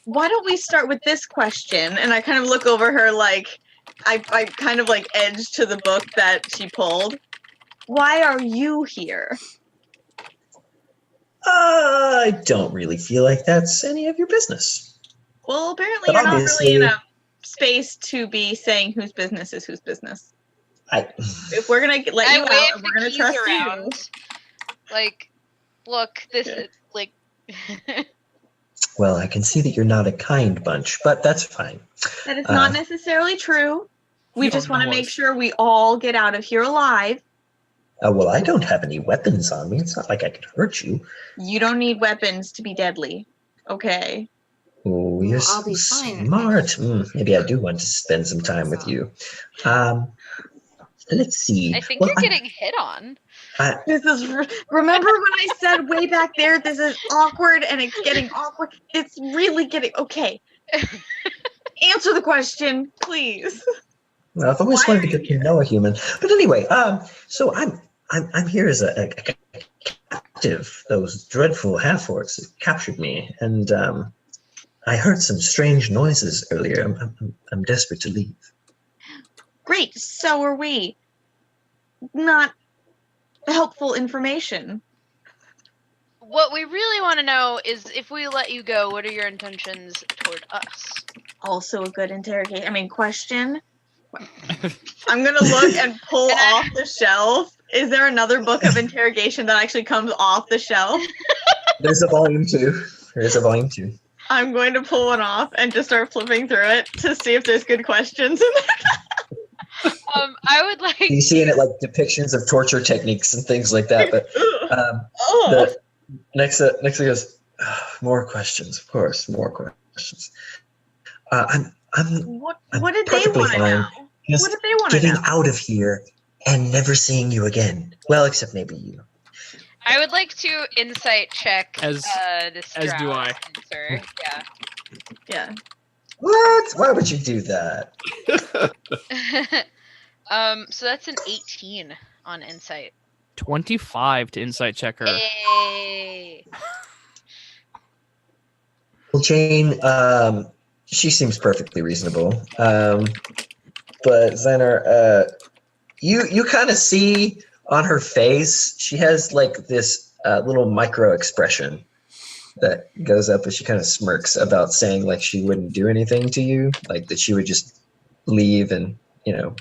Speaker 2: Why don't we start with this question? And I kind of look over her like I kind of like edge to the book that she pulled. Why are you here?
Speaker 1: I don't really feel like that's any of your business.
Speaker 2: Well, apparently
Speaker 1: But
Speaker 2: you're not
Speaker 1: obviously-
Speaker 2: really in a space to be saying whose business is whose business. If we're gonna let
Speaker 3: I
Speaker 2: you out,
Speaker 3: wave
Speaker 2: and
Speaker 3: the
Speaker 2: we're gonna
Speaker 3: keys
Speaker 2: trust
Speaker 3: around.
Speaker 2: you.
Speaker 3: Like, look, this is like.
Speaker 1: Well, I can see that you're not a kind bunch, but that's fine.
Speaker 2: That is not necessarily true. We
Speaker 4: You
Speaker 2: just
Speaker 4: don't
Speaker 2: want to
Speaker 4: know
Speaker 2: make
Speaker 4: us.
Speaker 2: sure we all get out of here alive.
Speaker 1: Well, I don't have any weapons on me. It's not like I could hurt you.
Speaker 2: You don't need weapons to be deadly. Okay.
Speaker 1: Oh, you're
Speaker 8: I'll
Speaker 1: so
Speaker 8: be fine.
Speaker 1: smart. Maybe I do want to spend some time with you. Let's see.
Speaker 3: I think
Speaker 1: Well,
Speaker 3: you're getting hit on.
Speaker 2: This is. Remember when I said way back there, this is awkward and it's getting awkward? It's really getting. Okay. Answer the question, please.
Speaker 1: Well, I've always wanted to get to know a human. But anyway, so I'm here as a captive. Those dreadful half-orcs captured me, and I heard some strange noises earlier. I'm desperate to leave.
Speaker 2: Great. So are we. Not helpful information.
Speaker 3: What we really want to know is if we let you go, what are your intentions toward us?
Speaker 2: Also a good interrogation. I mean, question. I'm gonna look and pull off the shelf. Is there another book of interrogation that actually comes off the shelf?
Speaker 1: There's a volume 2. There's a volume 2.
Speaker 2: I'm going to pull one off and just start flipping through it to see if there's good questions in there.
Speaker 3: I would like.
Speaker 1: You see in it like depictions of torture techniques and things like that. But
Speaker 2: Oh.
Speaker 1: Nexa goes, more questions, of course, more questions.
Speaker 2: What did they
Speaker 1: perfectly
Speaker 2: want to
Speaker 1: fine.
Speaker 2: know?
Speaker 1: Just
Speaker 2: What did they want to
Speaker 1: getting
Speaker 2: know?
Speaker 1: out of here and never seeing you again. Well, except maybe you.
Speaker 3: I would like to insight check
Speaker 4: As
Speaker 3: this
Speaker 4: do
Speaker 3: drow
Speaker 4: I.
Speaker 3: answer. Yeah.
Speaker 2: Yeah.
Speaker 1: What? Why would you do that?
Speaker 3: So that's an 18 on insight.
Speaker 4: 25 to insight checker.
Speaker 3: Hey.
Speaker 1: Well, Jane, she seems perfectly reasonable. But Xynar, you kind of see on her face, she has like this little micro expression that goes up as she kind of smirks about saying like she wouldn't do anything to you, like that she would just leave and leave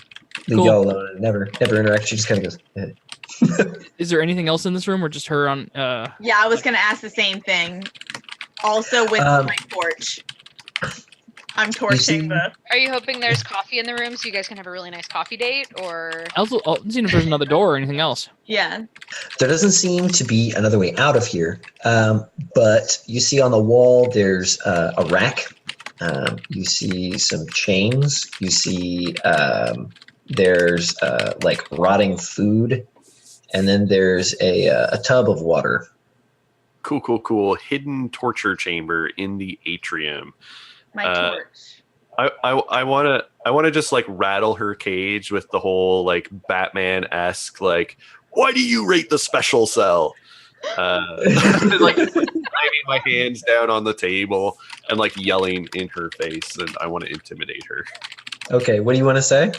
Speaker 4: Cool.
Speaker 1: y'all alone and never interact. She just kind of goes, eh.
Speaker 4: Is there anything else in this room, or just her on?
Speaker 2: Yeah, I was gonna ask the same thing. Also with my torch. I'm torching the.
Speaker 3: Are you hoping there's coffee in the room so you guys can have a really nice coffee date, or?
Speaker 4: Also, seeing if there's another door or anything else.
Speaker 2: Yeah.
Speaker 1: There doesn't seem to be another way out of here, but you see on the wall there's a rack. You see some chains. You see there's like rotting food, and then there's a tub of water.
Speaker 5: Cool. Hidden torture chamber in the atrium.
Speaker 2: My torch.
Speaker 5: I wanna just like rattle her cage with the whole like Batman-esque like, why do you rate the special cell? Like slamming my hands down on the table and like yelling in her face, and I want to intimidate her.
Speaker 1: Okay, what do you want to say?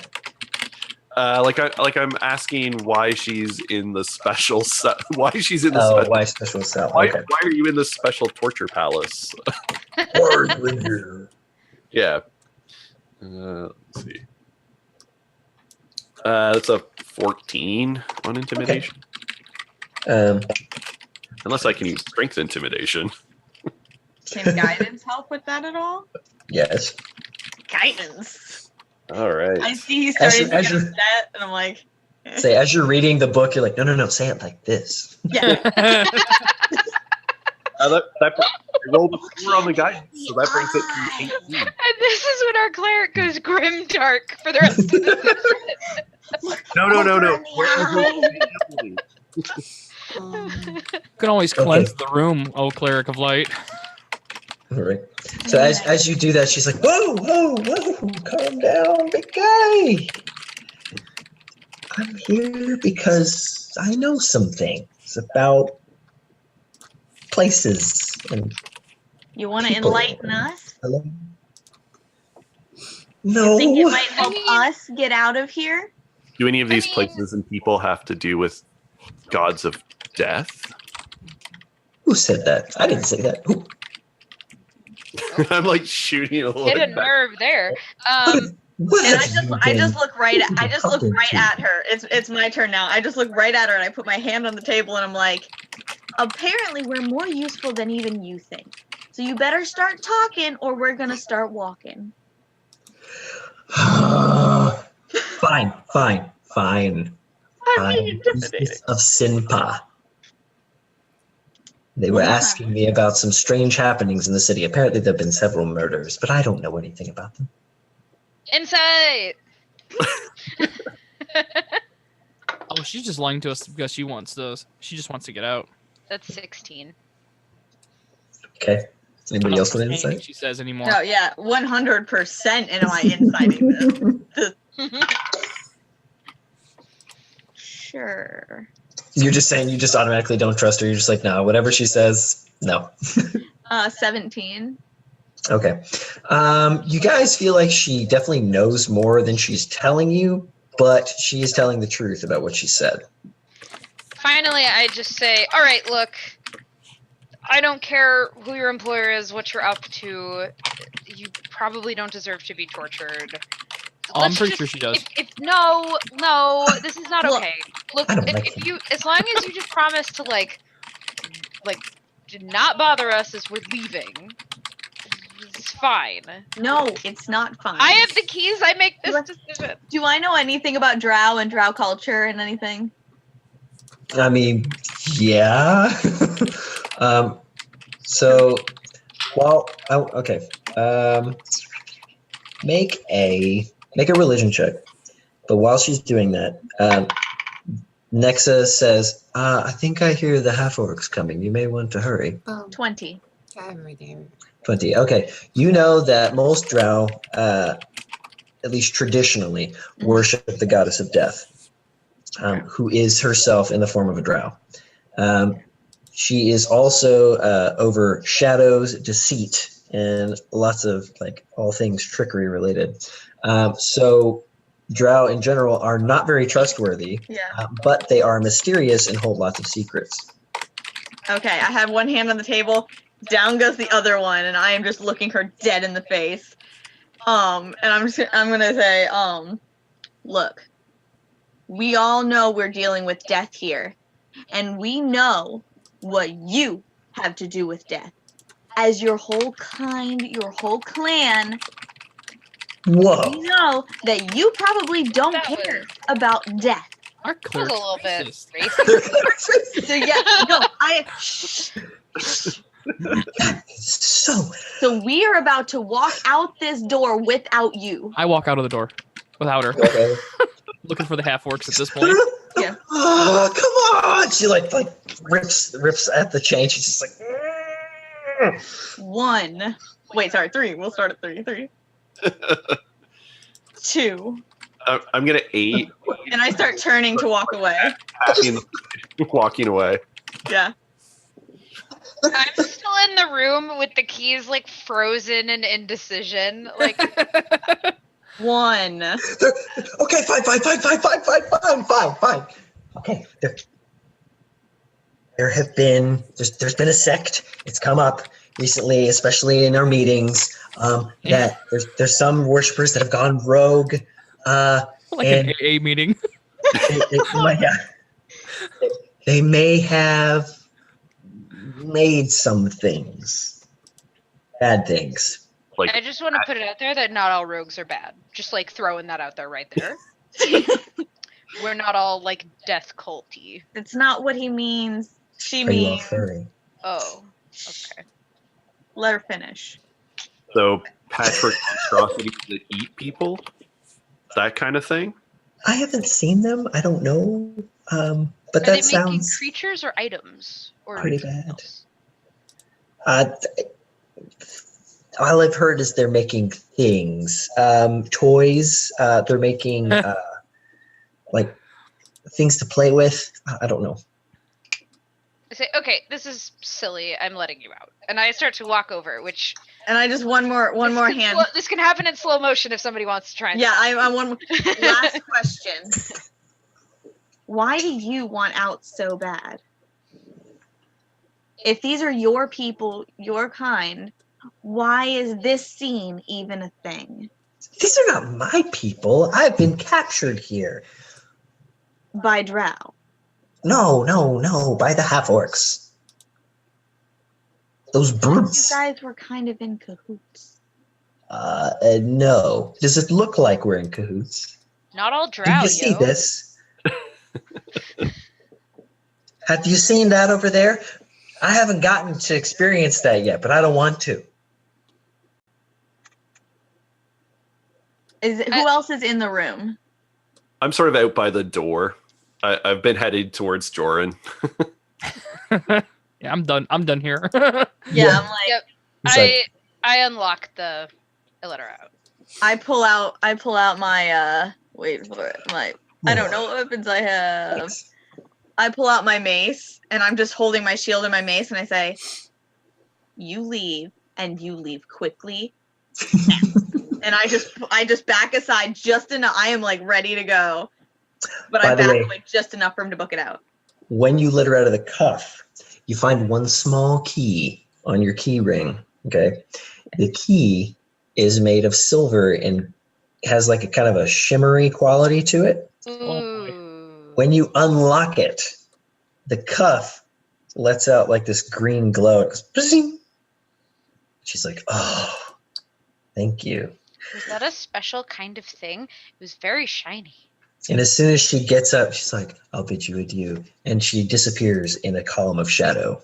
Speaker 5: I'm asking why she's in the special cell. Why she's in the
Speaker 1: why special cell?
Speaker 5: Why
Speaker 1: Okay.
Speaker 5: are you in the special torture palace?
Speaker 6: Why are you in here?
Speaker 5: Yeah. Let's see. That's a 14 on intimidation. Unless I can use strength intimidation.
Speaker 2: Can guidance help with that at all?
Speaker 1: Yes.
Speaker 2: Guidance.
Speaker 5: All right.
Speaker 2: I see he's starting to
Speaker 1: As
Speaker 2: get
Speaker 1: you're-
Speaker 2: upset, and I'm like,
Speaker 1: Say, as you're reading the book, you're like, no, say it like this.
Speaker 2: yeah.
Speaker 5: That rolled a 4 on the guidance, so that brings it to 18.
Speaker 3: And this is when our cleric goes grim dark for the rest of the session.
Speaker 5: No.
Speaker 4: You can always cleanse the room, oh cleric of light.
Speaker 1: All right. So as you do that, she's like, whoa, calm down, big guy. I'm here because I know some things about places and
Speaker 2: You want to
Speaker 1: people.
Speaker 2: enlighten us?
Speaker 1: Hello?
Speaker 2: You
Speaker 1: No.
Speaker 2: think it might help us get out of here?
Speaker 5: Do any of these places and people have to do with gods of death?
Speaker 1: Who said that? I didn't say that. Who?
Speaker 5: I'm like shooting a little
Speaker 3: Hit a
Speaker 5: bit back.
Speaker 3: nerve there.
Speaker 1: What
Speaker 2: And
Speaker 1: have you
Speaker 2: I just
Speaker 1: been
Speaker 2: look right
Speaker 1: talking to?
Speaker 2: at her. It's my turn now. I just look right at her and I put my hand on the table and I'm like, apparently we're more useful than even you think. So you better start talking or we're gonna start walking.
Speaker 1: Fine.
Speaker 2: I'm being intimidated.
Speaker 1: Of Sinpa. They were asking me about some strange happenings in the city. Apparently there have been several murders, but I don't know anything about them.
Speaker 3: Insight.
Speaker 4: Oh, she's just lying to us because she just wants to get out.
Speaker 3: That's 16.
Speaker 1: Okay. Anybody else with
Speaker 4: Anything
Speaker 1: insight?
Speaker 4: she says anymore.
Speaker 2: Oh yeah, 100% am I inciting this. Sure.
Speaker 1: You're just saying you just automatically don't trust her. You're just like, no, whatever she says, no.
Speaker 2: 17.
Speaker 1: Okay. You guys feel like she definitely knows more than she's telling you, but she is telling the truth about what she said.
Speaker 3: Finally, I just say, all right, look, I don't care who your employer is, what you're up to. You probably don't deserve to be tortured.
Speaker 4: Oh, I'm pretty sure she does.
Speaker 3: No, this is not okay. Look,
Speaker 1: I don't like
Speaker 3: if you, as long as you just promise to like, do not bother us as we're leaving, it's fine.
Speaker 2: No, it's not fine.
Speaker 3: I have the keys. I make this decision.
Speaker 2: Do I know anything about drow and drow culture and anything?
Speaker 1: I mean, yeah. So, well, okay. Make a religion check. But while she's doing that, Nexa says, I think I hear the half-orcs coming. You may want to hurry.
Speaker 8: Boom.
Speaker 2: 20.
Speaker 8: I'm right there.
Speaker 1: 20. Okay. You know that most drow, at least traditionally, worship the goddess of death, who is herself in the form of a drow. She is also over shadows, deceit, and lots of like all things trickery related. So drow in general are not very trustworthy, but they are mysterious and hold lots of secrets.
Speaker 2: Okay, I have one hand on the table. Down goes the other one, and I am just looking her dead in the face. And I'm gonna say, look, we all know we're dealing with death here. And we know what you have to do with death. As your whole kind, your whole clan,
Speaker 1: Whoa.
Speaker 2: we know that you probably don't
Speaker 3: That
Speaker 2: care about death.
Speaker 4: Our
Speaker 3: That was
Speaker 4: cleric's
Speaker 3: a little bit
Speaker 4: racist.
Speaker 3: racist.
Speaker 2: So yeah, no, So we are about to walk out this door without you.
Speaker 4: I walk out of the door without her,
Speaker 1: Okay.
Speaker 4: looking for the half orcs at this point.
Speaker 2: Yeah.
Speaker 1: Oh, come on! She like rips at the chain. She's just like.
Speaker 2: 1. Wait, sorry, 3. We'll start at 3. 3. 2.
Speaker 5: I'm gonna 8.
Speaker 2: And I start turning to walk away.
Speaker 5: Walking away.
Speaker 2: Yeah.
Speaker 3: I'm still in the room with the keys like frozen in indecision. Like
Speaker 2: 1.
Speaker 1: Okay, fine. Okay, there's been a sect. It's come up recently, especially in our meetings. That there's some worshippers that have gone rogue.
Speaker 4: Like an AA meeting.
Speaker 1: They may have made some things, bad things.
Speaker 3: I just want to put it out there that not all rogues are bad. Just like throwing that out there right there. We're not all like death culty.
Speaker 2: That's not what he means. She
Speaker 1: Are you all
Speaker 2: means.
Speaker 1: furry?
Speaker 3: Oh, okay.
Speaker 2: Let her finish.
Speaker 5: So Patrick monstrosities that eat people, that kind of thing.
Speaker 1: I haven't seen them. I don't know. But
Speaker 3: Are
Speaker 1: that
Speaker 3: they making
Speaker 1: sounds
Speaker 3: creatures or items? Or
Speaker 1: pretty
Speaker 3: something
Speaker 1: bad.
Speaker 3: else?
Speaker 1: All I've heard is they're making things, toys. They're making like things to play with. I don't know.
Speaker 3: I say, okay, this is silly. I'm letting you out, and I start to walk over. Which
Speaker 2: And I just one more hand.
Speaker 3: This can happen in slow motion if somebody wants to try. And
Speaker 2: Yeah, I'm one. Last question. Why do you want out so bad? If these are your people, your kind, why is this scene even a thing?
Speaker 1: These are not my people. I've been captured here.
Speaker 2: By Drow.
Speaker 1: No, by the half-orcs. Those
Speaker 2: You
Speaker 1: brutes.
Speaker 2: guys were kind of in cahoots.
Speaker 1: No. Does it look like we're in cahoots?
Speaker 3: Not all
Speaker 1: Do
Speaker 3: drow,
Speaker 1: you see
Speaker 3: yo.
Speaker 1: this? Have you seen that over there? I haven't gotten to experience that yet, but I don't want to.
Speaker 2: Who else is in the room?
Speaker 5: I'm sort of out by the door. I've been headed towards Joran.
Speaker 4: Yeah, I'm done here.
Speaker 2: Yeah, I'm like,
Speaker 3: Yep.
Speaker 1: He's like,
Speaker 3: I unlock the. I let her out.
Speaker 2: I pull out my wait for it. I don't know what weapons I have. I pull out my mace and I'm just holding my shield and my mace and I say, "You leave and you leave quickly." And I just back aside just enough. I am like ready to go, but I
Speaker 1: By the
Speaker 2: back
Speaker 1: way-
Speaker 2: away just enough for him to book it out.
Speaker 1: When you let her out of the cuff, you find one small key on your key ring. Okay. The key is made of silver and has like a kind of a shimmery quality to it.
Speaker 3: Ooh.
Speaker 1: When you unlock it, the cuff lets out like this green glow. It goes, "Bzzing." She's like, "Oh, thank you."
Speaker 3: Was that a special kind of thing? It was very shiny.
Speaker 1: And as soon as she gets up, she's like, "I'll bid you adieu." And she disappears in a column of shadow.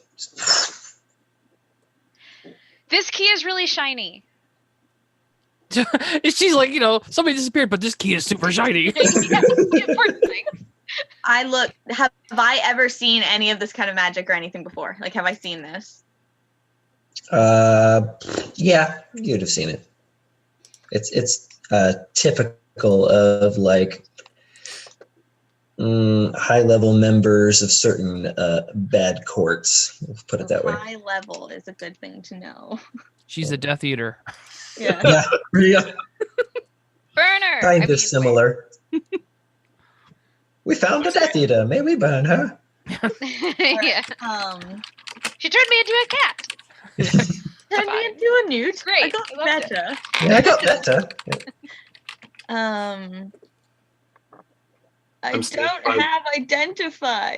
Speaker 3: This key is really shiny.
Speaker 4: She's like, somebody disappeared, but this key is super shiny.
Speaker 3: Yeah, the important thing.
Speaker 2: I look. Have I ever seen any of this kind of magic or anything before? Like, have I seen this?
Speaker 1: Yeah, you'd have seen it. It's typical of like high level members of certain bad courts. We'll put it that way.
Speaker 2: High level is a good thing to know.
Speaker 4: She's a Death Eater.
Speaker 2: Yeah.
Speaker 1: Yeah,
Speaker 3: Burner.
Speaker 1: kind of similar. We found a Death Eater. May we burn her?
Speaker 3: Yeah. She turned me into a cat.
Speaker 2: Turned me into a newt.
Speaker 3: Great.
Speaker 2: I got
Speaker 3: I loved it.
Speaker 2: better.
Speaker 1: Yeah, I got better.
Speaker 2: I I
Speaker 5: I'm
Speaker 2: don't
Speaker 5: standing by-
Speaker 2: have identify.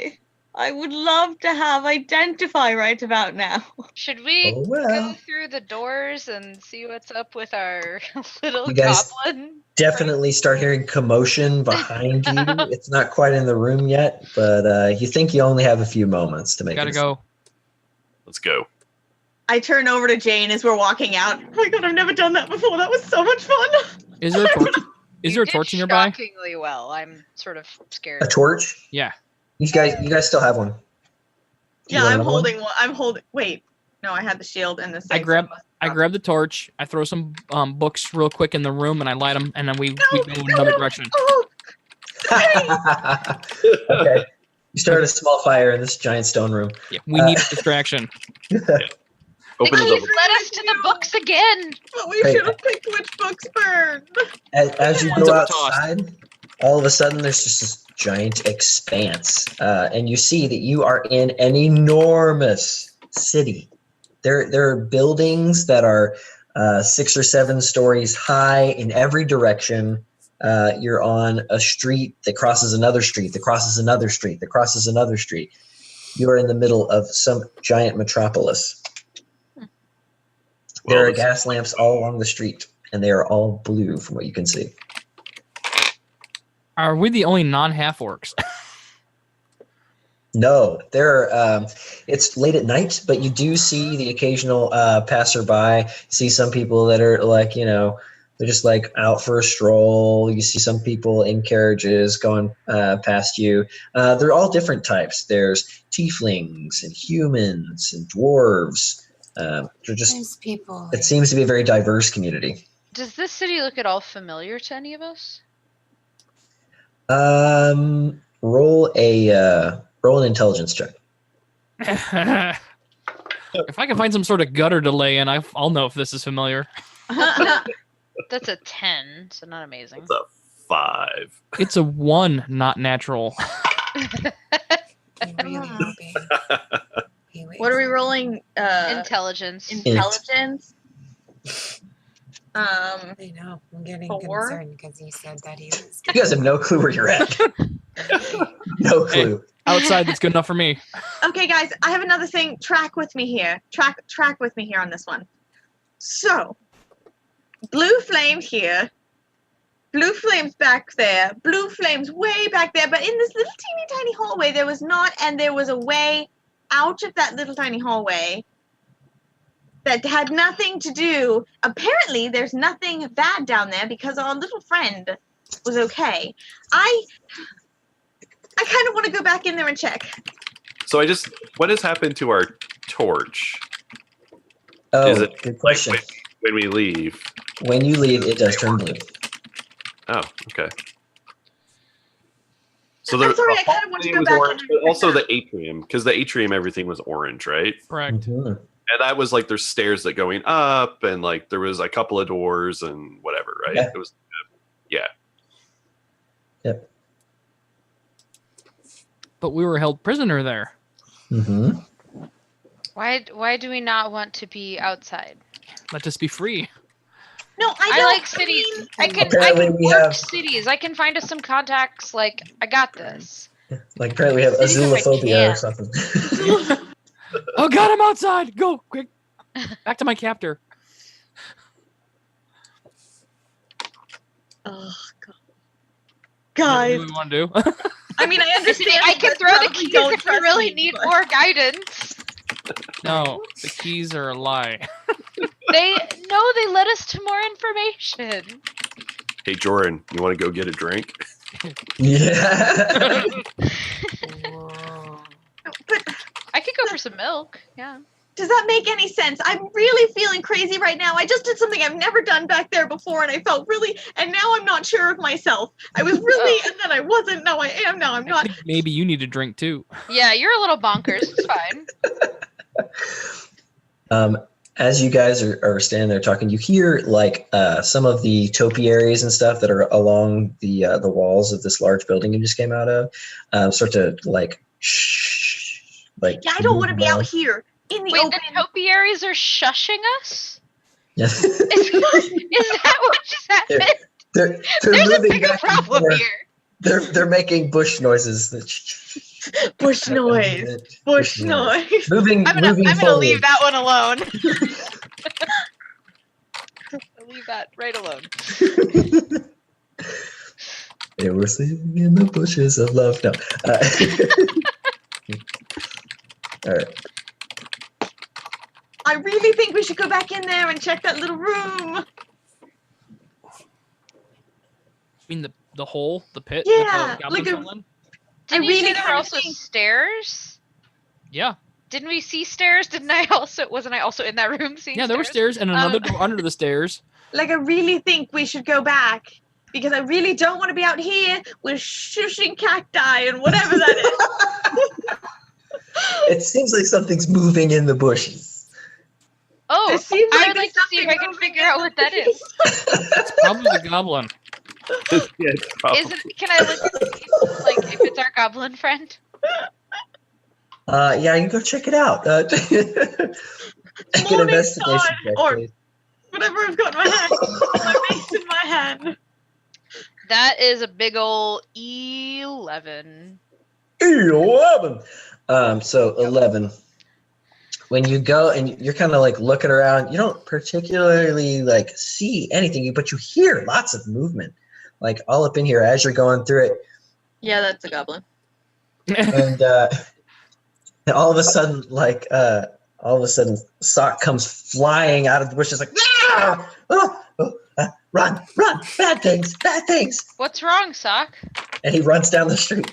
Speaker 2: I would love to have identify right about now.
Speaker 3: Should we
Speaker 1: Oh, well.
Speaker 3: go through the doors and see what's up with our little
Speaker 1: You guys
Speaker 3: goblin?
Speaker 1: Definitely start hearing commotion behind you. It's not quite in the room yet, but you think you only have a few moments to make
Speaker 4: Gotta
Speaker 1: it.
Speaker 4: go.
Speaker 5: Let's go.
Speaker 2: I turn over to Jane as we're walking out. Oh my god, I've never done that before. That was so much fun.
Speaker 4: Is there a torch? Is there a
Speaker 3: You did
Speaker 4: torch nearby?
Speaker 3: shockingly well. I'm sort of scared.
Speaker 1: A torch?
Speaker 4: Yeah.
Speaker 1: You guys still have one. You
Speaker 2: Yeah,
Speaker 1: want
Speaker 2: I'm
Speaker 1: another one?
Speaker 2: holding one. I'm holding. Wait, no, I had the shield and the.
Speaker 4: I grab the torch. I throw some books real quick in the room, and I light them, and then we go in another direction.
Speaker 2: Oh,
Speaker 1: Okay. You started a small fire in this giant stone room.
Speaker 4: Yeah, we need a distraction.
Speaker 5: Open the
Speaker 3: Please
Speaker 5: door.
Speaker 3: led us to the books again.
Speaker 2: but we
Speaker 1: Hey.
Speaker 2: should have picked which books burned.
Speaker 1: As you
Speaker 4: Ones
Speaker 1: go
Speaker 4: that were tossed.
Speaker 1: outside, all of a sudden there's just this giant expanse, and you see that you are in an enormous city. There are buildings that are 6 or 7 stories high in every direction. You're on a street that crosses another street, that crosses another street, that crosses another street. You are in the middle of some giant metropolis. There are gas lamps all along the street, and they are all blue from what you can see.
Speaker 4: Are we the only non-half orcs?
Speaker 1: No, it's late at night, but you do see the occasional passerby. See some people that are like, they're just like out for a stroll. You see some people in carriages going past you. They're all different types. There's tieflings and humans and dwarves. They're just.
Speaker 8: There's people.
Speaker 1: It seems to be a very diverse community.
Speaker 3: Does this city look at all familiar to any of us?
Speaker 1: Roll an intelligence check.
Speaker 4: If I can find some sort of gutter to lay in, I'll know if this is familiar.
Speaker 3: That's a 10, so not amazing.
Speaker 5: It's a 5.
Speaker 4: It's a 1, not natural.
Speaker 8: They really will be. He wakes
Speaker 2: What are we
Speaker 8: up.
Speaker 2: rolling?
Speaker 3: Intelligence.
Speaker 2: Intelligence.
Speaker 8: I know. I'm getting
Speaker 2: 4?
Speaker 8: concerned because he said that he was.
Speaker 1: You guys have no clue where you're at. No clue.
Speaker 4: Outside, that's good enough for me.
Speaker 2: Okay, guys, I have another thing. Track with me here. Track with me here on this one. So, blue flame here. Blue flames back there. Blue flames way back there. But in this little teeny tiny hallway, there was not, and there was a way out of that little tiny hallway that had nothing to do. Apparently, there's nothing bad down there because our little friend was okay. I kind of want to go back in there and check.
Speaker 5: So what has happened to our torch?
Speaker 1: Oh,
Speaker 5: Is it
Speaker 1: good question.
Speaker 5: When we leave?
Speaker 1: When you leave, it does turn blue.
Speaker 5: Oh, okay. So
Speaker 2: I'm sorry, I kind of want to go
Speaker 5: was
Speaker 2: back
Speaker 5: orange,
Speaker 2: in
Speaker 5: but
Speaker 2: and
Speaker 5: also
Speaker 2: check
Speaker 5: the atrium, because the atrium everything was orange, right?
Speaker 4: Correct.
Speaker 1: Mhm.
Speaker 5: And that was like there's stairs that going up, and like there was a couple of doors and whatever, right?
Speaker 1: Yeah.
Speaker 5: It was,
Speaker 1: Yep.
Speaker 4: But we were held prisoner there.
Speaker 1: Mm-hmm.
Speaker 3: Why do we not want to be outside?
Speaker 4: Let us be free.
Speaker 2: No,
Speaker 3: I like cities. I can
Speaker 1: Apparently we
Speaker 3: work
Speaker 1: have-
Speaker 3: cities. I can find us some contacts. Like, I got this.
Speaker 1: Like apparently we have
Speaker 3: Cities are my
Speaker 1: azulophobia or
Speaker 3: jam.
Speaker 1: something.
Speaker 4: Oh God, I'm outside. Go quick. Back to my captor.
Speaker 2: Oh, God.
Speaker 4: What
Speaker 2: Guys,
Speaker 4: do we want to do?
Speaker 2: I mean, I understand.
Speaker 3: I can
Speaker 2: you
Speaker 3: throw the
Speaker 2: probably
Speaker 3: keys
Speaker 2: don't
Speaker 3: if you
Speaker 2: trust
Speaker 3: really
Speaker 2: me,
Speaker 3: need
Speaker 2: but-
Speaker 3: more guidance.
Speaker 4: No, the keys are a lie.
Speaker 3: They led us to more information.
Speaker 5: hey Jordan, you want to go get a drink?
Speaker 1: Yeah.
Speaker 8: Whoa.
Speaker 2: But
Speaker 3: I could go for some milk. Yeah.
Speaker 2: does that make any sense? I'm really feeling crazy right now. I just did something I've never done back there before, and I felt really, and now I'm not sure of myself. I was really, and then I wasn't. Now I am. Now I'm
Speaker 4: I
Speaker 2: not.
Speaker 4: think maybe you need a drink too.
Speaker 3: Yeah, you're a little bonkers. It's fine.
Speaker 1: As you guys are standing there talking, you hear like some of the topiaries and stuff that are along the walls of this large building you just came out of start to like shh, like.
Speaker 2: Yeah, I don't want to be out
Speaker 1: around.
Speaker 2: here in the
Speaker 3: Wait,
Speaker 2: open.
Speaker 3: the topiaries are shushing us?
Speaker 1: Yeah.
Speaker 3: Is that what just happened?
Speaker 1: they're
Speaker 3: There's a
Speaker 1: moving
Speaker 3: bigger
Speaker 1: back and
Speaker 3: problem
Speaker 1: forth.
Speaker 3: here.
Speaker 1: They're making bush noises.
Speaker 2: Bush noise. Bush noise.
Speaker 1: Moving
Speaker 2: I'm gonna
Speaker 1: forward.
Speaker 2: leave that one alone.
Speaker 3: I'll leave that right alone.
Speaker 1: They were sleeping in the bushes of love. No. All right.
Speaker 2: I really think we should go back in there and check that little room.
Speaker 4: I mean the hole, the pit.
Speaker 2: Yeah,
Speaker 4: that the goblins
Speaker 2: like a-
Speaker 4: fell in?
Speaker 3: Didn't
Speaker 2: really
Speaker 3: you say there were
Speaker 2: kinda
Speaker 3: also
Speaker 2: think-
Speaker 3: stairs?
Speaker 4: Yeah.
Speaker 3: Didn't we see stairs? Wasn't I also in that room seeing
Speaker 4: Yeah, there were stairs and another door under the stairs.
Speaker 2: Like, I really think we should go back because I really don't want to be out here with shushing cacti and whatever that is.
Speaker 1: It seems like something's moving in the bushes.
Speaker 3: Oh,
Speaker 2: It seems
Speaker 3: I
Speaker 2: like
Speaker 3: would like to
Speaker 2: there's
Speaker 3: see if I can
Speaker 2: something
Speaker 3: figure out what that is.
Speaker 4: It's probably the goblin.
Speaker 5: Yeah, it's probably-
Speaker 3: Is it? Can I look and see, like, if it's our goblin friend?
Speaker 1: Yeah, you go check it out. Make an
Speaker 2: Morning
Speaker 1: investigation
Speaker 2: time,
Speaker 1: check,
Speaker 2: or-
Speaker 1: please.
Speaker 2: Whatever I've got in my hand. My mace in my hand.
Speaker 3: That is a big ol' 11.
Speaker 1: 11. So 11. When you go and you're kind of like looking around, you don't particularly like see anything, but you hear lots of movement, like all up in here as you're going through it.
Speaker 2: Yeah, that's a goblin.
Speaker 1: And all of a sudden, Sock comes flying out of the bushes like, "Ah! Run, bad things.
Speaker 3: What's wrong, Sock?
Speaker 1: And he runs down the street.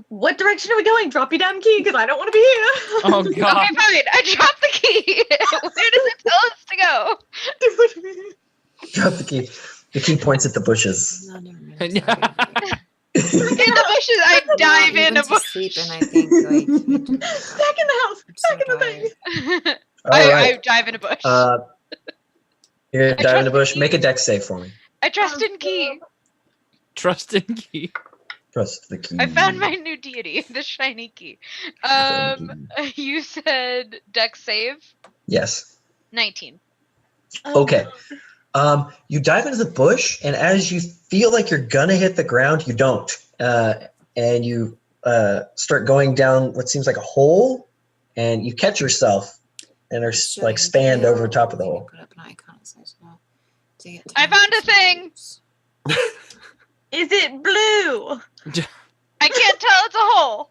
Speaker 2: What direction are we going? Drop your damn key because I don't want to be here.
Speaker 4: Oh
Speaker 3: Okay,
Speaker 4: god.
Speaker 3: fine. I dropped the key. Where does it tell us to go?
Speaker 1: Drop the key. The key points at the bushes.
Speaker 8: No, never mind.
Speaker 3: In the bushes, I dive in a
Speaker 8: went to
Speaker 3: bush.
Speaker 8: sleep and I think like you did-
Speaker 2: Back in the house.
Speaker 8: I'm so
Speaker 2: Back in the
Speaker 8: tired.
Speaker 2: thing.
Speaker 1: All
Speaker 3: I
Speaker 1: right.
Speaker 3: dive in a bush.
Speaker 1: You're
Speaker 3: I
Speaker 1: diving in the
Speaker 3: trust
Speaker 1: bush.
Speaker 3: the
Speaker 1: Make a dex save for me.
Speaker 3: I trust in key.
Speaker 4: Trust in key.
Speaker 1: Trust the key.
Speaker 3: I found my new deity, the shiny key. You said dex save?
Speaker 1: Yes.
Speaker 3: 19.
Speaker 1: Okay. You dive into the bush, and as you feel like you're gonna hit the ground, you don't. And you start going down what seems like a hole, and you catch yourself and are
Speaker 8: Sure,
Speaker 1: like spanned
Speaker 8: yeah,
Speaker 1: over top of the
Speaker 8: maybe
Speaker 1: hole.
Speaker 8: put up an icon as well to get
Speaker 3: I found a thing!
Speaker 2: Is it blue?
Speaker 3: I can't tell it's a hole.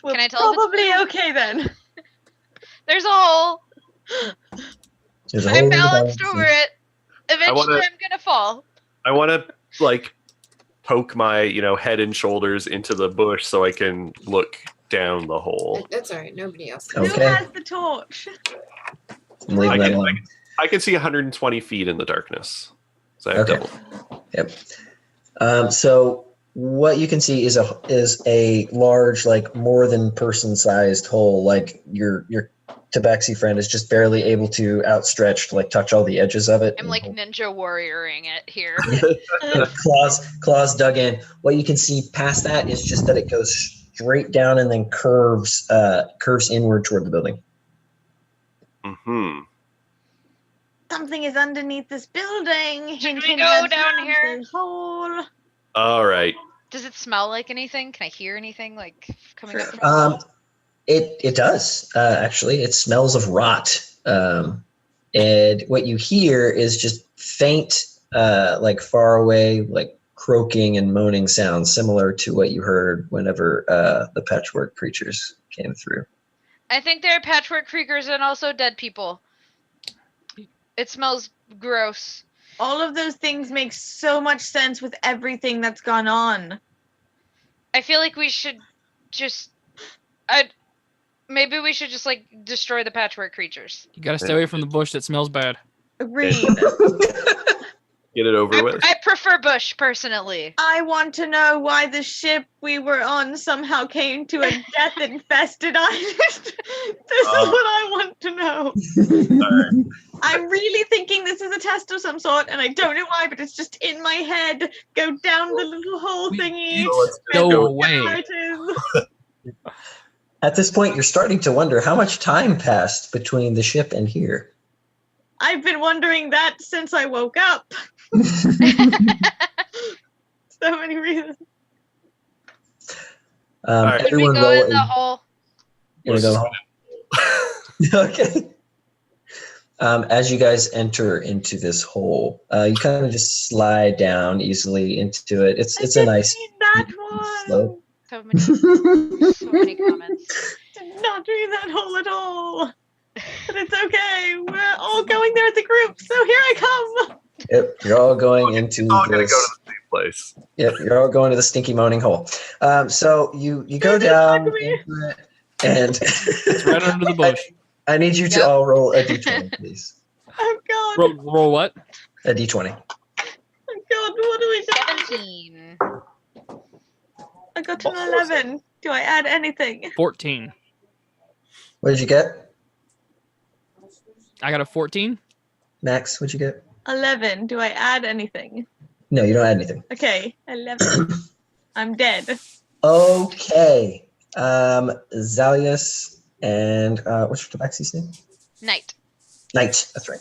Speaker 2: Well,
Speaker 3: Can I tell if it's
Speaker 2: probably
Speaker 3: blue?
Speaker 2: okay then.
Speaker 3: There's a hole.
Speaker 1: There's a
Speaker 3: I
Speaker 1: hole in the
Speaker 3: balanced
Speaker 1: bottom.
Speaker 3: over it. Eventually,
Speaker 5: wanna-
Speaker 3: I'm gonna fall.
Speaker 5: I want to like poke my
Speaker 8: Oh,
Speaker 5: head and shoulders into the bush so I can look down the hole.
Speaker 8: That's all right. Nobody else.
Speaker 1: Okay.
Speaker 2: Who has the torch?
Speaker 1: I'm leaving
Speaker 5: I
Speaker 1: that
Speaker 5: can-
Speaker 1: alone.
Speaker 5: I can see 120 feet in the darkness. So I have
Speaker 1: Okay.
Speaker 5: double.
Speaker 1: Yep. So what you can see is a large, like more than person-sized hole. Like your tabaxi friend is just barely able to outstretch to like touch all the edges of it.
Speaker 3: I'm like ninja warrioring it here.
Speaker 1: claws dug in. What you can see past that is just that it goes straight down and then curves inward toward the building.
Speaker 5: Hmm.
Speaker 2: Something is underneath this building. Hint,
Speaker 3: we
Speaker 2: hint,
Speaker 3: go
Speaker 2: nudge,
Speaker 3: down
Speaker 2: nudge,
Speaker 3: here?
Speaker 2: there's a hole.
Speaker 5: All right.
Speaker 3: Does it smell like anything? Can I hear anything like coming up?
Speaker 2: True.
Speaker 3: From
Speaker 1: It does actually. It smells of rot. And what you hear is just faint, like far away, like croaking and moaning sounds, similar to what you heard whenever the patchwork creatures came through.
Speaker 3: I think there are patchwork creatures and also dead people. It smells gross.
Speaker 2: All of those things make so much sense with everything that's gone on.
Speaker 3: I feel like we should just maybe we should just like destroy the patchwork creatures.
Speaker 4: You gotta stay away from the bush that smells bad.
Speaker 2: Agreed.
Speaker 5: Get it over with.
Speaker 3: I prefer bush personally.
Speaker 2: I want to know why the ship we were on somehow came to a death-infested island. This is what I want to know. I'm really thinking this is a test of some sort, and I don't know why, but it's just in my head. Go down the little hole thingy.
Speaker 4: Go
Speaker 2: There
Speaker 4: away.
Speaker 2: it is.
Speaker 1: At this point, you're starting to wonder how much time passed between the ship and here.
Speaker 2: I've been wondering that since I woke up. So many reasons.
Speaker 5: right.
Speaker 3: Should we
Speaker 1: Everyone
Speaker 3: go
Speaker 1: roll.
Speaker 3: in the hole?
Speaker 1: You want to go home? Okay. As you guys enter into this hole, you kind of just slide down easily into it. It's a nice
Speaker 2: that one.
Speaker 1: slope.
Speaker 3: So many comments.
Speaker 2: Did not read that hole at all. But it's okay. We're all going there as a group, so here I come.
Speaker 1: Yep, you're all going into
Speaker 5: All gonna go
Speaker 1: this.
Speaker 5: to the same place.
Speaker 1: Yep, you're all going to the stinky moaning hole. So you go down into it, and
Speaker 4: It's right under the bush.
Speaker 1: I need you to
Speaker 3: Yep.
Speaker 1: all roll a d20, please.
Speaker 2: Oh god.
Speaker 4: Roll what?
Speaker 1: A d20.
Speaker 2: Oh god, what do we do?
Speaker 3: 17.
Speaker 2: I got an 11. Do I add anything?
Speaker 4: 14.
Speaker 1: What did you get,
Speaker 4: I got a 14.
Speaker 1: Max? What'd you get?
Speaker 2: 11. Do I add anything?
Speaker 1: No, you don't add anything.
Speaker 2: Okay, 11. I'm dead.
Speaker 1: Okay. Zalius and what's your Tabaxi's name?
Speaker 3: Night.
Speaker 1: Knight. That's right.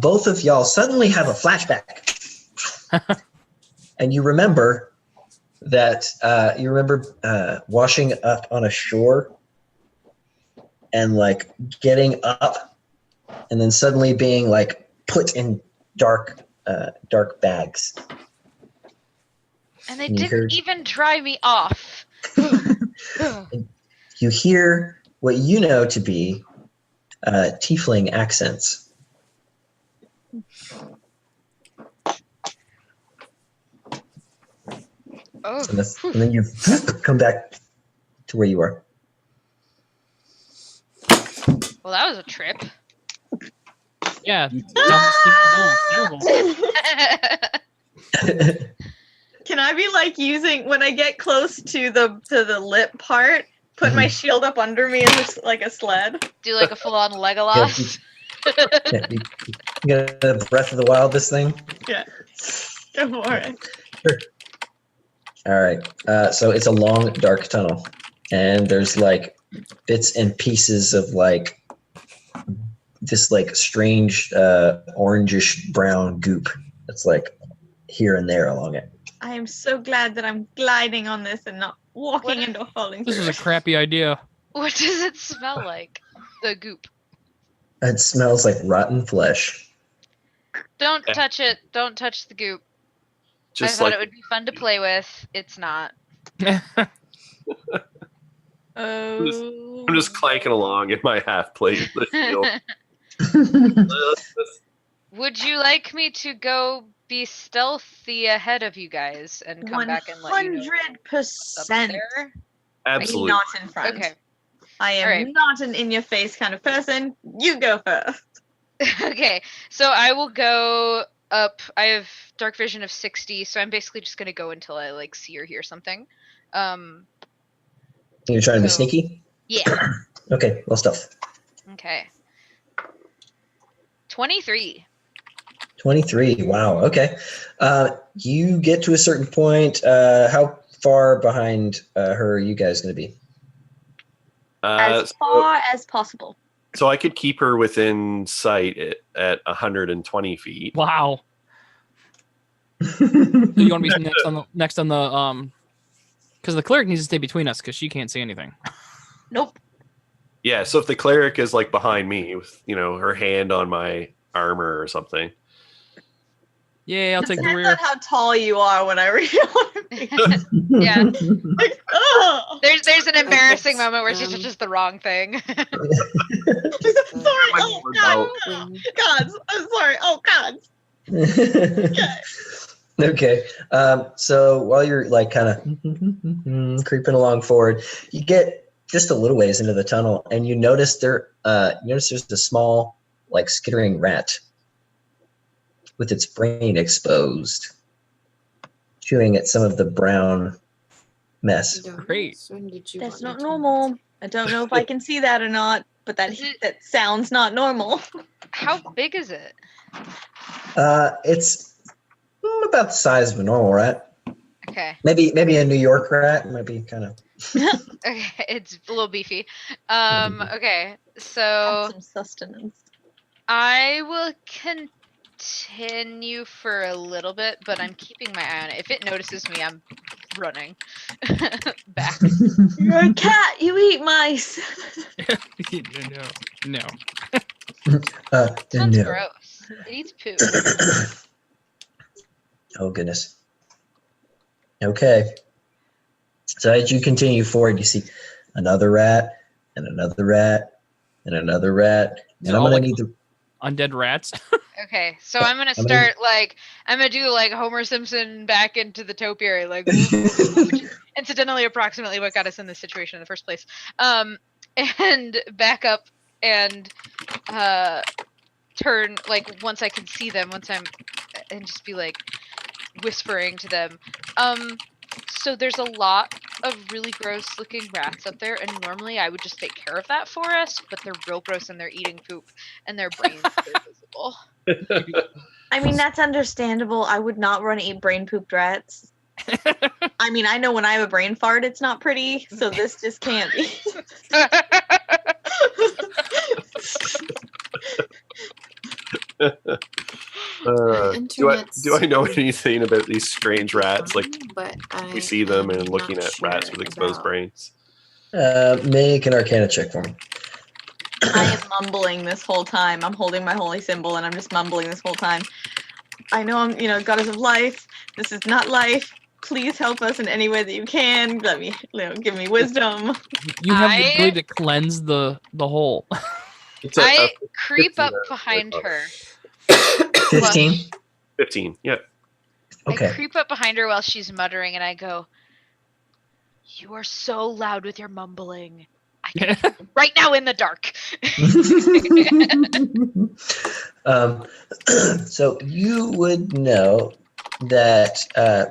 Speaker 1: Both of y'all suddenly have a flashback, and you remember that washing up on a shore and like getting up, and then suddenly being like put in dark bags.
Speaker 3: And they
Speaker 1: You
Speaker 3: didn't
Speaker 1: heard-
Speaker 3: even dry me off.
Speaker 1: You hear what you know to be tiefling accents.
Speaker 3: Oh.
Speaker 1: And then you come back to where you were.
Speaker 3: Well, that was a trip.
Speaker 4: Yeah. Terrible.
Speaker 2: Can I be like using when I get close to the lip part, put my shield up under me and looks like a sled?
Speaker 3: Do like a full-on Legolas.
Speaker 1: Yeah, you get a Breath of the Wild this thing.
Speaker 2: Yeah. Go for it.
Speaker 1: All right. So it's a long, dark tunnel, and there's like bits and pieces of like this like strange orangish brown goop that's like here and there along it.
Speaker 2: I am so glad that I'm gliding on this and not walking
Speaker 3: What?
Speaker 2: into falling
Speaker 4: This
Speaker 2: through.
Speaker 4: is a crappy idea.
Speaker 3: What does it smell like? The goop.
Speaker 1: It smells like rotten flesh.
Speaker 3: Don't touch it. Don't touch the goop.
Speaker 5: Just
Speaker 3: I thought
Speaker 5: like
Speaker 3: it would be fun to play with. It's not.
Speaker 2: Oh.
Speaker 5: I'm just clanking along in my half plate.
Speaker 3: Would you like me to go be stealthy ahead of you guys and come back and let you know up
Speaker 2: 100%.
Speaker 3: there?
Speaker 5: Absolutely.
Speaker 2: Not in front.
Speaker 3: Okay.
Speaker 2: I am
Speaker 3: Alright.
Speaker 2: not an in-your-face kind of person. You go first.
Speaker 3: Okay. So I will go up. I have dark vision of 60, so I'm basically just gonna go until I like see or hear something.
Speaker 1: You're trying to be
Speaker 3: So-
Speaker 1: sneaky?
Speaker 3: Yeah.
Speaker 1: Okay, well stealth.
Speaker 3: Okay. 23.
Speaker 1: 23. Wow. Okay. You get to a certain point. How far behind her are you guys going to be?
Speaker 2: As far as possible.
Speaker 5: So I could keep her within sight at 120 feet.
Speaker 4: Wow. So you want to be next on the because the cleric needs to stay between us because she can't see anything.
Speaker 2: Nope.
Speaker 5: Yeah, so if the cleric is like behind me with, her hand on my armor or something.
Speaker 4: Yeah, I'll take the
Speaker 2: Depends
Speaker 4: rear.
Speaker 2: on how tall you are when I read it.
Speaker 3: Yeah.
Speaker 2: Like, oh,
Speaker 3: There's an embarrassing
Speaker 8: guess,
Speaker 3: moment where she touches the wrong thing.
Speaker 2: sorry. Oh, God. God. I'm sorry. Oh, God.
Speaker 1: Okay. So while you're like kind of creeping along forward, you get just a little ways into the tunnel, and you notice there's a small, like skittering rat with its brain exposed, chewing at some of the brown mess.
Speaker 4: Great.
Speaker 2: That's not normal. I don't know if I can see that or not, but that sounds not normal.
Speaker 3: How big is it?
Speaker 1: It's about the size of a normal rat.
Speaker 3: Okay.
Speaker 1: Maybe a New York rat might be kind of.
Speaker 3: Okay, it's a little beefy. Okay, so
Speaker 2: Some sustenance.
Speaker 3: I will continue for a little bit, but I'm keeping my eye on it. If it notices me, I'm running back.
Speaker 2: You're a cat. You eat mice.
Speaker 4: No.
Speaker 3: Sounds
Speaker 1: No.
Speaker 3: gross. It eats poo.
Speaker 1: Oh, goodness. Okay. So as you continue forward, you see another rat and another rat and another rat. And I'm
Speaker 4: all
Speaker 1: going
Speaker 4: like
Speaker 1: to need the...
Speaker 4: undead rats.
Speaker 3: Okay, so I'm gonna
Speaker 1: I'm gonna-
Speaker 3: start I'm gonna do Homer Simpson back into the topiary, incidentally approximately what got us in this situation in the first place. And back up and turn once I can see them, and just be whispering to them. So there's a lot of really gross looking rats up there, and normally I would just take care of that for us, but they're real gross and they're eating poop and their brains are visible.
Speaker 2: I mean, that's understandable. I would not want to eat brain pooped rats. I mean, I know when I have a brain fart, it's not pretty, so this just can't be.
Speaker 5: Do I know anything about these strange rats?
Speaker 8: But
Speaker 5: We see them and
Speaker 8: I'm
Speaker 5: looking
Speaker 8: not
Speaker 5: at rats with
Speaker 8: sure
Speaker 5: exposed
Speaker 8: about-
Speaker 5: brains.
Speaker 1: Make an Arcana check for me.
Speaker 2: I am mumbling this whole time. I'm holding my holy symbol and I'm just mumbling this whole time. I know I'm, goddess of life. This is not life. Please help us in any way that you can. Let me, give me wisdom.
Speaker 4: You have the ability to cleanse the hole.
Speaker 3: I creep
Speaker 5: 15
Speaker 3: up behind her.
Speaker 1: 15?
Speaker 5: 15, yeah.
Speaker 1: Okay.
Speaker 3: I creep up behind her while she's muttering, and I go, "You are so loud with your mumbling. I can hear you right now in the dark."
Speaker 1: So you would know that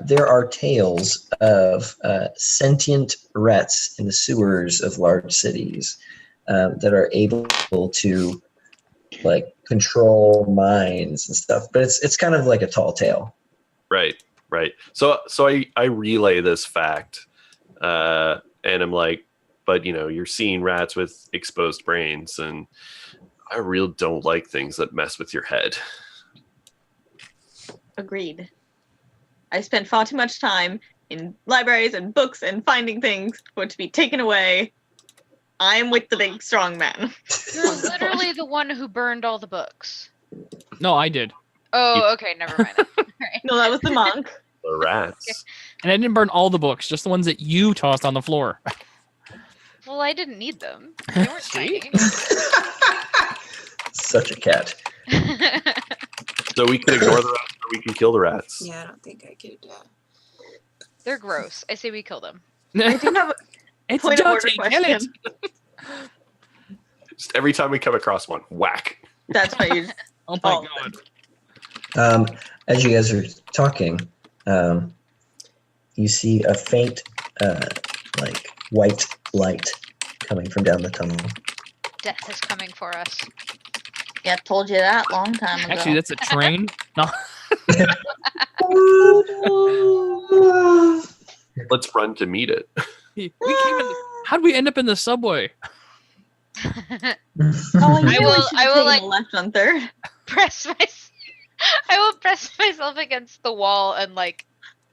Speaker 1: there are tales of sentient rats in the sewers of large cities that are able to control minds and stuff, but it's kind of like a tall tale.
Speaker 5: Right. So I relay this fact, and I'm like, but you're seeing rats with exposed brains, and I really don't like things that mess with your head.
Speaker 2: Agreed. I spent far too much time in libraries and books and finding things for it to be taken away. I'm with the big strong man.
Speaker 3: You're literally the one who burned all the books.
Speaker 4: No, I did.
Speaker 3: Oh, okay, never mind. Right.
Speaker 2: No, that was the monk.
Speaker 5: The rats.
Speaker 4: And I didn't burn all the books, just the ones that you tossed on the floor.
Speaker 3: Well, I didn't need them. They weren't tiny.
Speaker 1: Such a cat.
Speaker 5: So we can ignore the rats, or we can kill the rats.
Speaker 8: Yeah, I don't think I could.
Speaker 3: They're gross. I say we kill them.
Speaker 2: I do have a
Speaker 4: It's
Speaker 2: point of order
Speaker 4: dirty, kill it.
Speaker 2: question.
Speaker 5: Just every time we come across one, whack.
Speaker 2: That's why you.
Speaker 4: Oh my
Speaker 2: Oh.
Speaker 4: god.
Speaker 1: As you guys are talking, you see a faint, white light coming from down the tunnel.
Speaker 3: Death is coming for us.
Speaker 2: Yeah, told you that long time ago.
Speaker 4: Actually, that's a train. No.
Speaker 5: Let's run to meet it.
Speaker 4: We came in. How'd we end up in the subway?
Speaker 2: Oh, I
Speaker 3: will,
Speaker 2: taken a left on third.
Speaker 3: I will press myself against the wall and try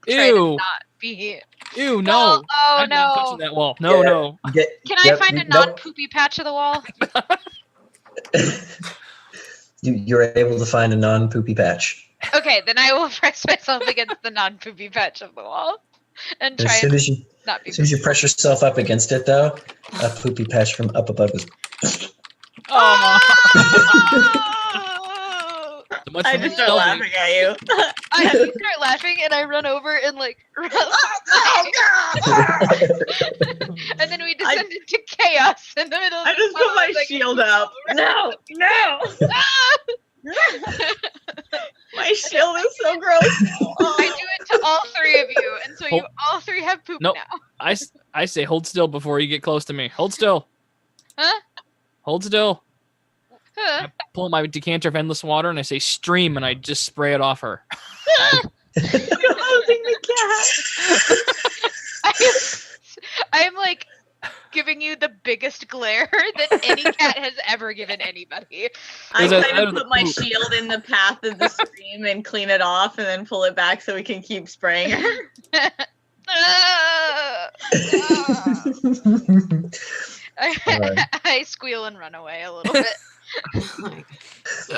Speaker 3: to
Speaker 4: Ew.
Speaker 3: not be.
Speaker 4: Ew, no.
Speaker 3: Oh
Speaker 4: I'm not touching
Speaker 3: no!
Speaker 4: that wall. No,
Speaker 1: Yeah.
Speaker 4: no.
Speaker 3: Can I find a non-poopy patch of the wall?
Speaker 1: You're able to find a non-poopy patch.
Speaker 3: Okay, then I will press myself against the non-poopy patch of the wall and try
Speaker 1: As soon
Speaker 3: and
Speaker 1: as you
Speaker 3: not be.
Speaker 1: As soon as you press yourself up against it, though, a poopy patch from up above is.
Speaker 4: Oh.
Speaker 3: Oh!
Speaker 4: So much
Speaker 2: I
Speaker 4: for
Speaker 2: just
Speaker 4: me
Speaker 2: start
Speaker 4: stealthy.
Speaker 2: laughing at you.
Speaker 3: I start laughing and I run over and and then we descend into chaos in the middle of
Speaker 2: I
Speaker 3: the
Speaker 2: just put
Speaker 3: tunnel.
Speaker 2: my
Speaker 3: It's like,
Speaker 2: shield up. No, no. My shield is so gross.
Speaker 3: I do it to all three of you, and so you all three have poop
Speaker 4: Nope.
Speaker 3: now.
Speaker 4: I say hold still before you get close to me. Hold still.
Speaker 3: Huh?
Speaker 4: Hold still.
Speaker 3: Huh?
Speaker 4: I pull out my decanter of endless water and I say stream and I just spray it off her.
Speaker 2: You're holding the cat.
Speaker 3: I'm giving you the biggest glare that any cat has ever given anybody.
Speaker 2: I
Speaker 4: Is that
Speaker 2: kind
Speaker 4: out
Speaker 2: of
Speaker 4: of the
Speaker 2: put my
Speaker 4: poop?
Speaker 2: shield in the path of the stream and clean it off and then pull it back so we can keep spraying her.
Speaker 3: I squeal and run away a little bit.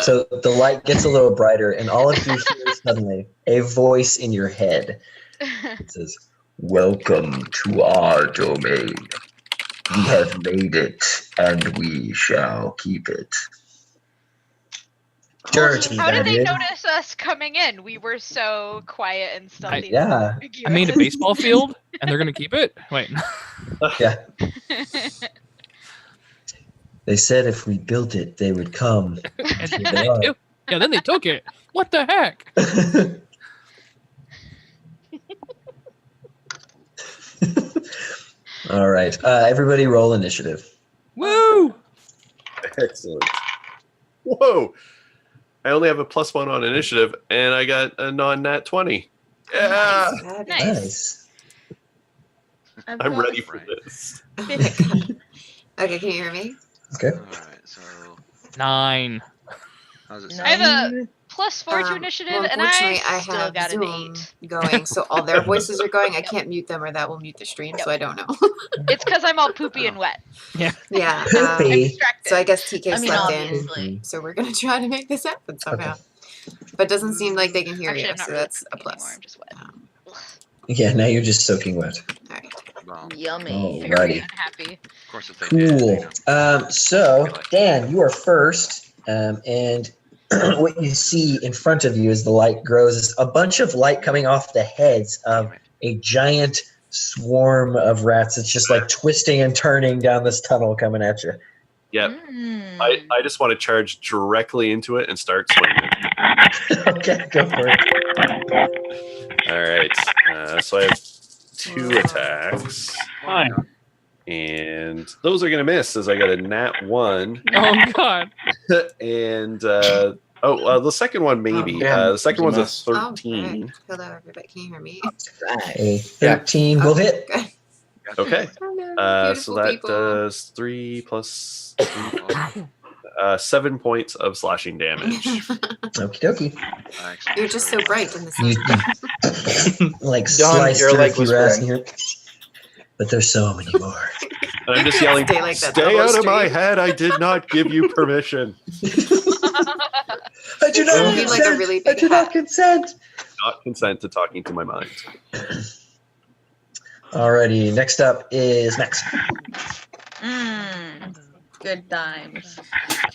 Speaker 1: So the light gets a little brighter, and all of you hear suddenly a voice in your head. It says,
Speaker 6: Welcome to our domain. We have made it, and we shall keep it.
Speaker 1: dirty,
Speaker 3: How did they
Speaker 1: did.
Speaker 3: notice us coming in? We were so quiet and stealthy.
Speaker 1: Yeah.
Speaker 4: I made a baseball field, and they're gonna keep it. Wait.
Speaker 1: Yeah. They said if we built it, they would come.
Speaker 4: And
Speaker 1: Keep
Speaker 4: then
Speaker 1: it
Speaker 4: they
Speaker 1: up.
Speaker 4: yeah, then they took it. What the heck?
Speaker 1: All right. Everybody roll initiative.
Speaker 4: Woo!
Speaker 5: Excellent. Whoa! I only have a +1 on initiative, and I got a non-nat 20. Yeah!
Speaker 8: Nice.
Speaker 1: Nice.
Speaker 5: I'm ready for this.
Speaker 8: Okay, can you hear me?
Speaker 1: Okay.
Speaker 9: Alright, so
Speaker 4: 9.
Speaker 9: how's it
Speaker 3: I have
Speaker 9: sound?
Speaker 3: a +4 to initiative,
Speaker 8: Well,
Speaker 3: and
Speaker 8: unfortunately,
Speaker 3: I
Speaker 8: I
Speaker 3: still
Speaker 8: have
Speaker 3: got
Speaker 8: Zoom
Speaker 3: an 8.
Speaker 8: going, so all their voices are going. I can't mute them, or that will mute the stream. So I don't know.
Speaker 3: It's because I'm all poopy and wet.
Speaker 8: Yeah.
Speaker 3: I'm
Speaker 1: Poopy.
Speaker 3: distracted.
Speaker 8: So I guess TK
Speaker 2: I mean,
Speaker 8: slept in.
Speaker 2: obviously.
Speaker 8: So we're gonna try to make this happen somehow. But it doesn't seem like they can hear
Speaker 3: Actually,
Speaker 8: you,
Speaker 3: I'm not
Speaker 8: so
Speaker 3: really
Speaker 8: that's a
Speaker 3: poopy anymore.
Speaker 8: plus.
Speaker 3: I'm just wet.
Speaker 1: Yeah, now you're just soaking wet.
Speaker 8: All right.
Speaker 9: Well,
Speaker 2: Yummy.
Speaker 3: Very
Speaker 1: Alrighty.
Speaker 3: unhappy.
Speaker 9: of course, if they did,
Speaker 1: Cool. So, Dan, you are first, and what you see in front of you as the light grows is a bunch of light coming off the heads of a giant swarm of rats. It's just like twisting and turning down this tunnel coming at you.
Speaker 5: Yep.
Speaker 2: Mm.
Speaker 5: I just want to charge directly into it and start swinging.
Speaker 1: Okay, go for it.
Speaker 5: All right. So I have 2 attacks,
Speaker 9: Fine.
Speaker 5: and those are going to miss as I got a nat 1.
Speaker 4: Oh god.
Speaker 5: And the second one maybe.
Speaker 10: damn.
Speaker 5: The second one's
Speaker 10: It's
Speaker 5: a
Speaker 10: a
Speaker 8: Oh,
Speaker 5: 13.
Speaker 8: great. Hello, everybody. Can you hear me?
Speaker 7: Right.
Speaker 1: A 13 will hit.
Speaker 8: Good.
Speaker 5: Okay.
Speaker 8: Hello,
Speaker 5: So
Speaker 8: beautiful
Speaker 5: that
Speaker 8: people.
Speaker 5: does 3 plus 3, 7 points of slashing damage.
Speaker 1: Okie dokie.
Speaker 8: You're just so bright in the
Speaker 1: You,
Speaker 8: sun.
Speaker 1: like
Speaker 10: Don,
Speaker 1: slice
Speaker 10: you're
Speaker 1: through
Speaker 10: like
Speaker 1: a few rats in
Speaker 10: whispering.
Speaker 1: here. But there's so many more.
Speaker 5: And I'm just yelling,
Speaker 8: Stay like that
Speaker 5: stay
Speaker 8: the whole
Speaker 5: out of my
Speaker 8: stream."
Speaker 5: head. I did not give you permission.
Speaker 1: I do not
Speaker 8: You need, like, a
Speaker 1: consent.
Speaker 8: really
Speaker 1: I
Speaker 8: big
Speaker 1: do not
Speaker 8: hat.
Speaker 1: consent.
Speaker 5: Not consent to talking to my mind.
Speaker 1: Alrighty, next up is Max.
Speaker 2: Good times.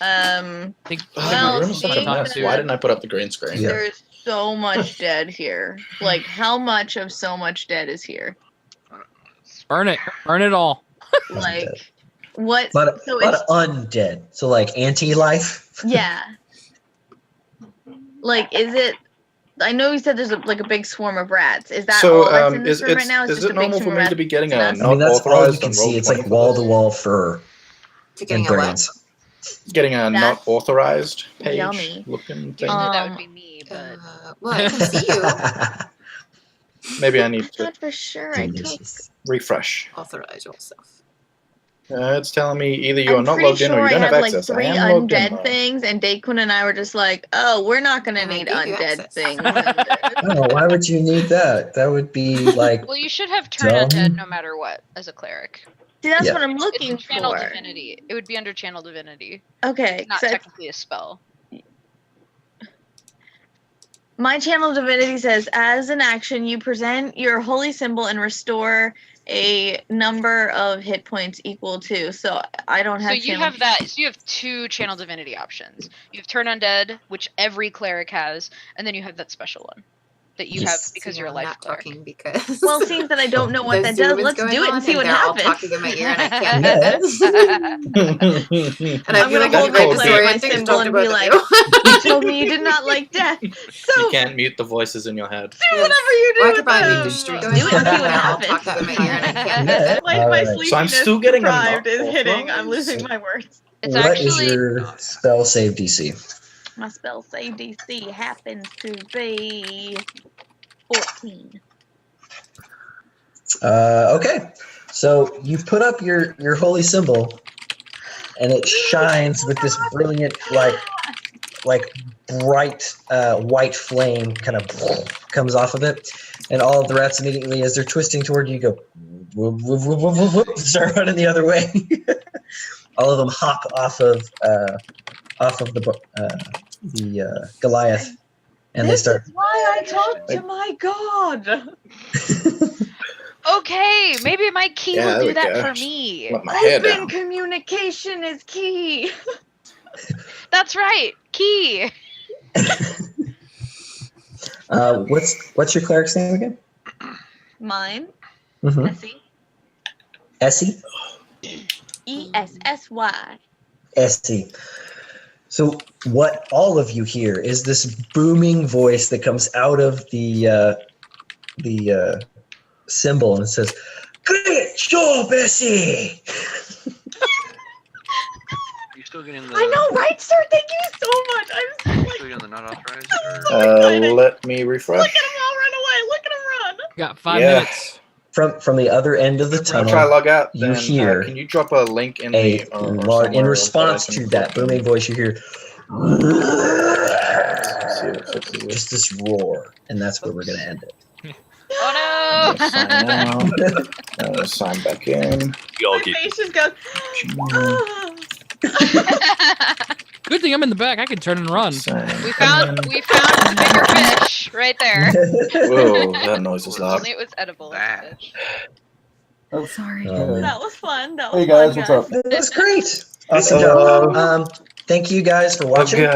Speaker 10: Oh,
Speaker 2: Well,
Speaker 10: my room is such a
Speaker 2: seeing
Speaker 10: mess.
Speaker 2: that-
Speaker 10: Why didn't I put up the green screen?
Speaker 1: Yeah.
Speaker 2: There's so much dead here. Like, how much of so much dead is here?
Speaker 4: Burn it. Burn it all.
Speaker 2: Like, what?
Speaker 1: A lot of,
Speaker 2: So
Speaker 1: lot
Speaker 2: it's
Speaker 1: of undead. So like anti-life.
Speaker 2: yeah. Like, is it? I know you said there's a big swarm of rats. Is that
Speaker 10: So,
Speaker 2: all that's in this
Speaker 10: is
Speaker 2: room right now? It's
Speaker 10: is
Speaker 2: just
Speaker 10: it
Speaker 2: a big
Speaker 10: normal for
Speaker 2: swarm
Speaker 10: me
Speaker 2: of
Speaker 10: to be
Speaker 2: rats?
Speaker 10: getting a
Speaker 2: It's
Speaker 1: I mean,
Speaker 10: not
Speaker 1: that's all you
Speaker 10: authorized
Speaker 1: can
Speaker 10: on
Speaker 1: see.
Speaker 10: roll
Speaker 1: It's like
Speaker 10: 20
Speaker 1: wall
Speaker 10: for
Speaker 1: to
Speaker 10: this?
Speaker 1: wall fur
Speaker 8: To getting
Speaker 1: and
Speaker 8: a what?
Speaker 1: brains.
Speaker 10: Getting a not
Speaker 2: That's
Speaker 10: authorized page
Speaker 2: yummy.
Speaker 10: looking thing.
Speaker 3: Usually that would be me, but
Speaker 8: Well, I can see you.
Speaker 10: Maybe I
Speaker 2: I
Speaker 10: need to
Speaker 2: thought for sure I took.
Speaker 1: Delicious.
Speaker 10: refresh.
Speaker 8: Authorize yourself.
Speaker 10: It's telling me either you are
Speaker 2: I'm
Speaker 10: not
Speaker 2: pretty
Speaker 10: logged in or
Speaker 2: sure
Speaker 10: you
Speaker 2: I
Speaker 10: don't have
Speaker 2: had like
Speaker 10: access. I
Speaker 2: 3
Speaker 10: am logged in.
Speaker 2: undead
Speaker 10: though.
Speaker 2: things, and Daquin and I were just like, "Oh, we're not gonna
Speaker 8: And I
Speaker 2: need
Speaker 8: gave you
Speaker 2: undead
Speaker 8: access.
Speaker 2: things."
Speaker 1: Oh, why would you need that? That would be like
Speaker 3: well, you should have turn
Speaker 1: Dumb.
Speaker 3: undead no matter what as a cleric.
Speaker 2: See, that's
Speaker 1: Yeah.
Speaker 2: what I'm
Speaker 3: It's
Speaker 2: looking
Speaker 3: in channel
Speaker 2: for.
Speaker 3: divinity. It would be under channel divinity,
Speaker 2: Okay,
Speaker 3: not
Speaker 2: so
Speaker 3: technically a spell.
Speaker 2: my channel divinity says, as an action, you present your holy symbol and restore a number of hit points equal to. So I don't have.
Speaker 3: So you
Speaker 2: channel-
Speaker 3: have that. So you have 2 channel divinity options. You have turn undead, which every cleric has, and then you have that special one that you have
Speaker 1: Yes.
Speaker 3: because
Speaker 8: See,
Speaker 3: you're a
Speaker 8: I'm
Speaker 3: life
Speaker 8: not
Speaker 3: cleric.
Speaker 8: talking because.
Speaker 2: Well, seeing that I don't know what
Speaker 8: the
Speaker 2: that does,
Speaker 8: Zoom is
Speaker 2: let's
Speaker 8: going
Speaker 2: do it
Speaker 8: on,
Speaker 2: and see what
Speaker 8: they're all
Speaker 2: happens.
Speaker 8: talking in my ear, and I can't.
Speaker 1: Yes.
Speaker 8: And I
Speaker 2: I'm
Speaker 8: feel
Speaker 2: gonna
Speaker 8: like I'm
Speaker 2: hold my
Speaker 8: very
Speaker 2: cleric
Speaker 8: disoriented
Speaker 2: symbol
Speaker 8: talking
Speaker 2: and be
Speaker 8: about
Speaker 2: like,
Speaker 8: you.
Speaker 2: "You told me you did not like death, so
Speaker 10: You can't mute the voices in your head.
Speaker 2: do whatever you do
Speaker 8: Well, I
Speaker 2: with
Speaker 8: could probably mute the
Speaker 2: them.
Speaker 8: stream.
Speaker 2: Do it and see what
Speaker 8: They're all
Speaker 2: happens."
Speaker 8: talking in my ear, and I can't.
Speaker 1: Yeah.
Speaker 2: My
Speaker 1: Alright.
Speaker 2: sleepiness
Speaker 10: So I'm still getting a
Speaker 2: deprived
Speaker 10: not
Speaker 2: is hitting. I'm
Speaker 10: authorized.
Speaker 2: losing my words.
Speaker 3: It's
Speaker 1: What is
Speaker 3: actually
Speaker 1: your spell save DC?
Speaker 2: My spell save DC happens to be 14.
Speaker 1: Okay. So you put up your holy symbol, and it shines with this brilliant, like bright white flame kind of comes off of it, and all of the rats immediately, as they're twisting toward you, go whoop, whoop, whoop, whoop, whoop, whoop, start running the other way. All of them hop off of the Goliath, and they start.
Speaker 2: This is why I talked to my god.
Speaker 3: Okay, maybe my key
Speaker 10: Yeah,
Speaker 3: will
Speaker 10: there
Speaker 3: do
Speaker 10: we
Speaker 3: that
Speaker 10: go.
Speaker 3: for me.
Speaker 10: Let my hair
Speaker 2: Open
Speaker 10: down.
Speaker 2: communication is key.
Speaker 3: That's right, key.
Speaker 1: What's your cleric's name again?
Speaker 2: Mine.
Speaker 1: Mm-hmm.
Speaker 2: Essie.
Speaker 1: Essie.
Speaker 2: ESSY.
Speaker 1: Essie. So what all of you hear is this booming voice that comes out of the symbol, and it says, "Great job, Essie!"
Speaker 9: You still getting the?
Speaker 2: I know, right, sir? Thank you so much. I'm so
Speaker 9: Still getting the not authorized?
Speaker 10: Let me refresh.
Speaker 2: Look at him all run away. Look at him run.
Speaker 4: Got 5
Speaker 10: Yeah.
Speaker 4: minutes.
Speaker 1: From the other end of the
Speaker 10: I'll
Speaker 1: tunnel,
Speaker 10: try to log out.
Speaker 1: you
Speaker 10: Then,
Speaker 1: hear
Speaker 10: can you drop a link in
Speaker 1: a
Speaker 10: the or
Speaker 1: large, in
Speaker 10: somewhere
Speaker 1: response
Speaker 10: that I
Speaker 1: to
Speaker 10: can
Speaker 1: that booming voice, you hear
Speaker 10: see if it fixes it.
Speaker 1: just this roar, and that's where we're going to end it.
Speaker 3: Oh no!
Speaker 10: Sign out. Sign back in.
Speaker 5: You all
Speaker 2: My
Speaker 5: keep.
Speaker 2: face just goes.
Speaker 4: Good thing I'm in the back. I can turn and run.
Speaker 10: Sign
Speaker 3: we found a bigger fish right there.
Speaker 10: Whoa, that noise is loud.
Speaker 3: Only it was edible.
Speaker 9: That.
Speaker 3: Fish.
Speaker 8: Sorry.
Speaker 2: That was fun. That was
Speaker 10: Hey guys,
Speaker 2: fun,
Speaker 10: what's up?
Speaker 1: It was great. Awesome
Speaker 10: Hello.
Speaker 1: job. Thank you guys for watching.
Speaker 10: Okay.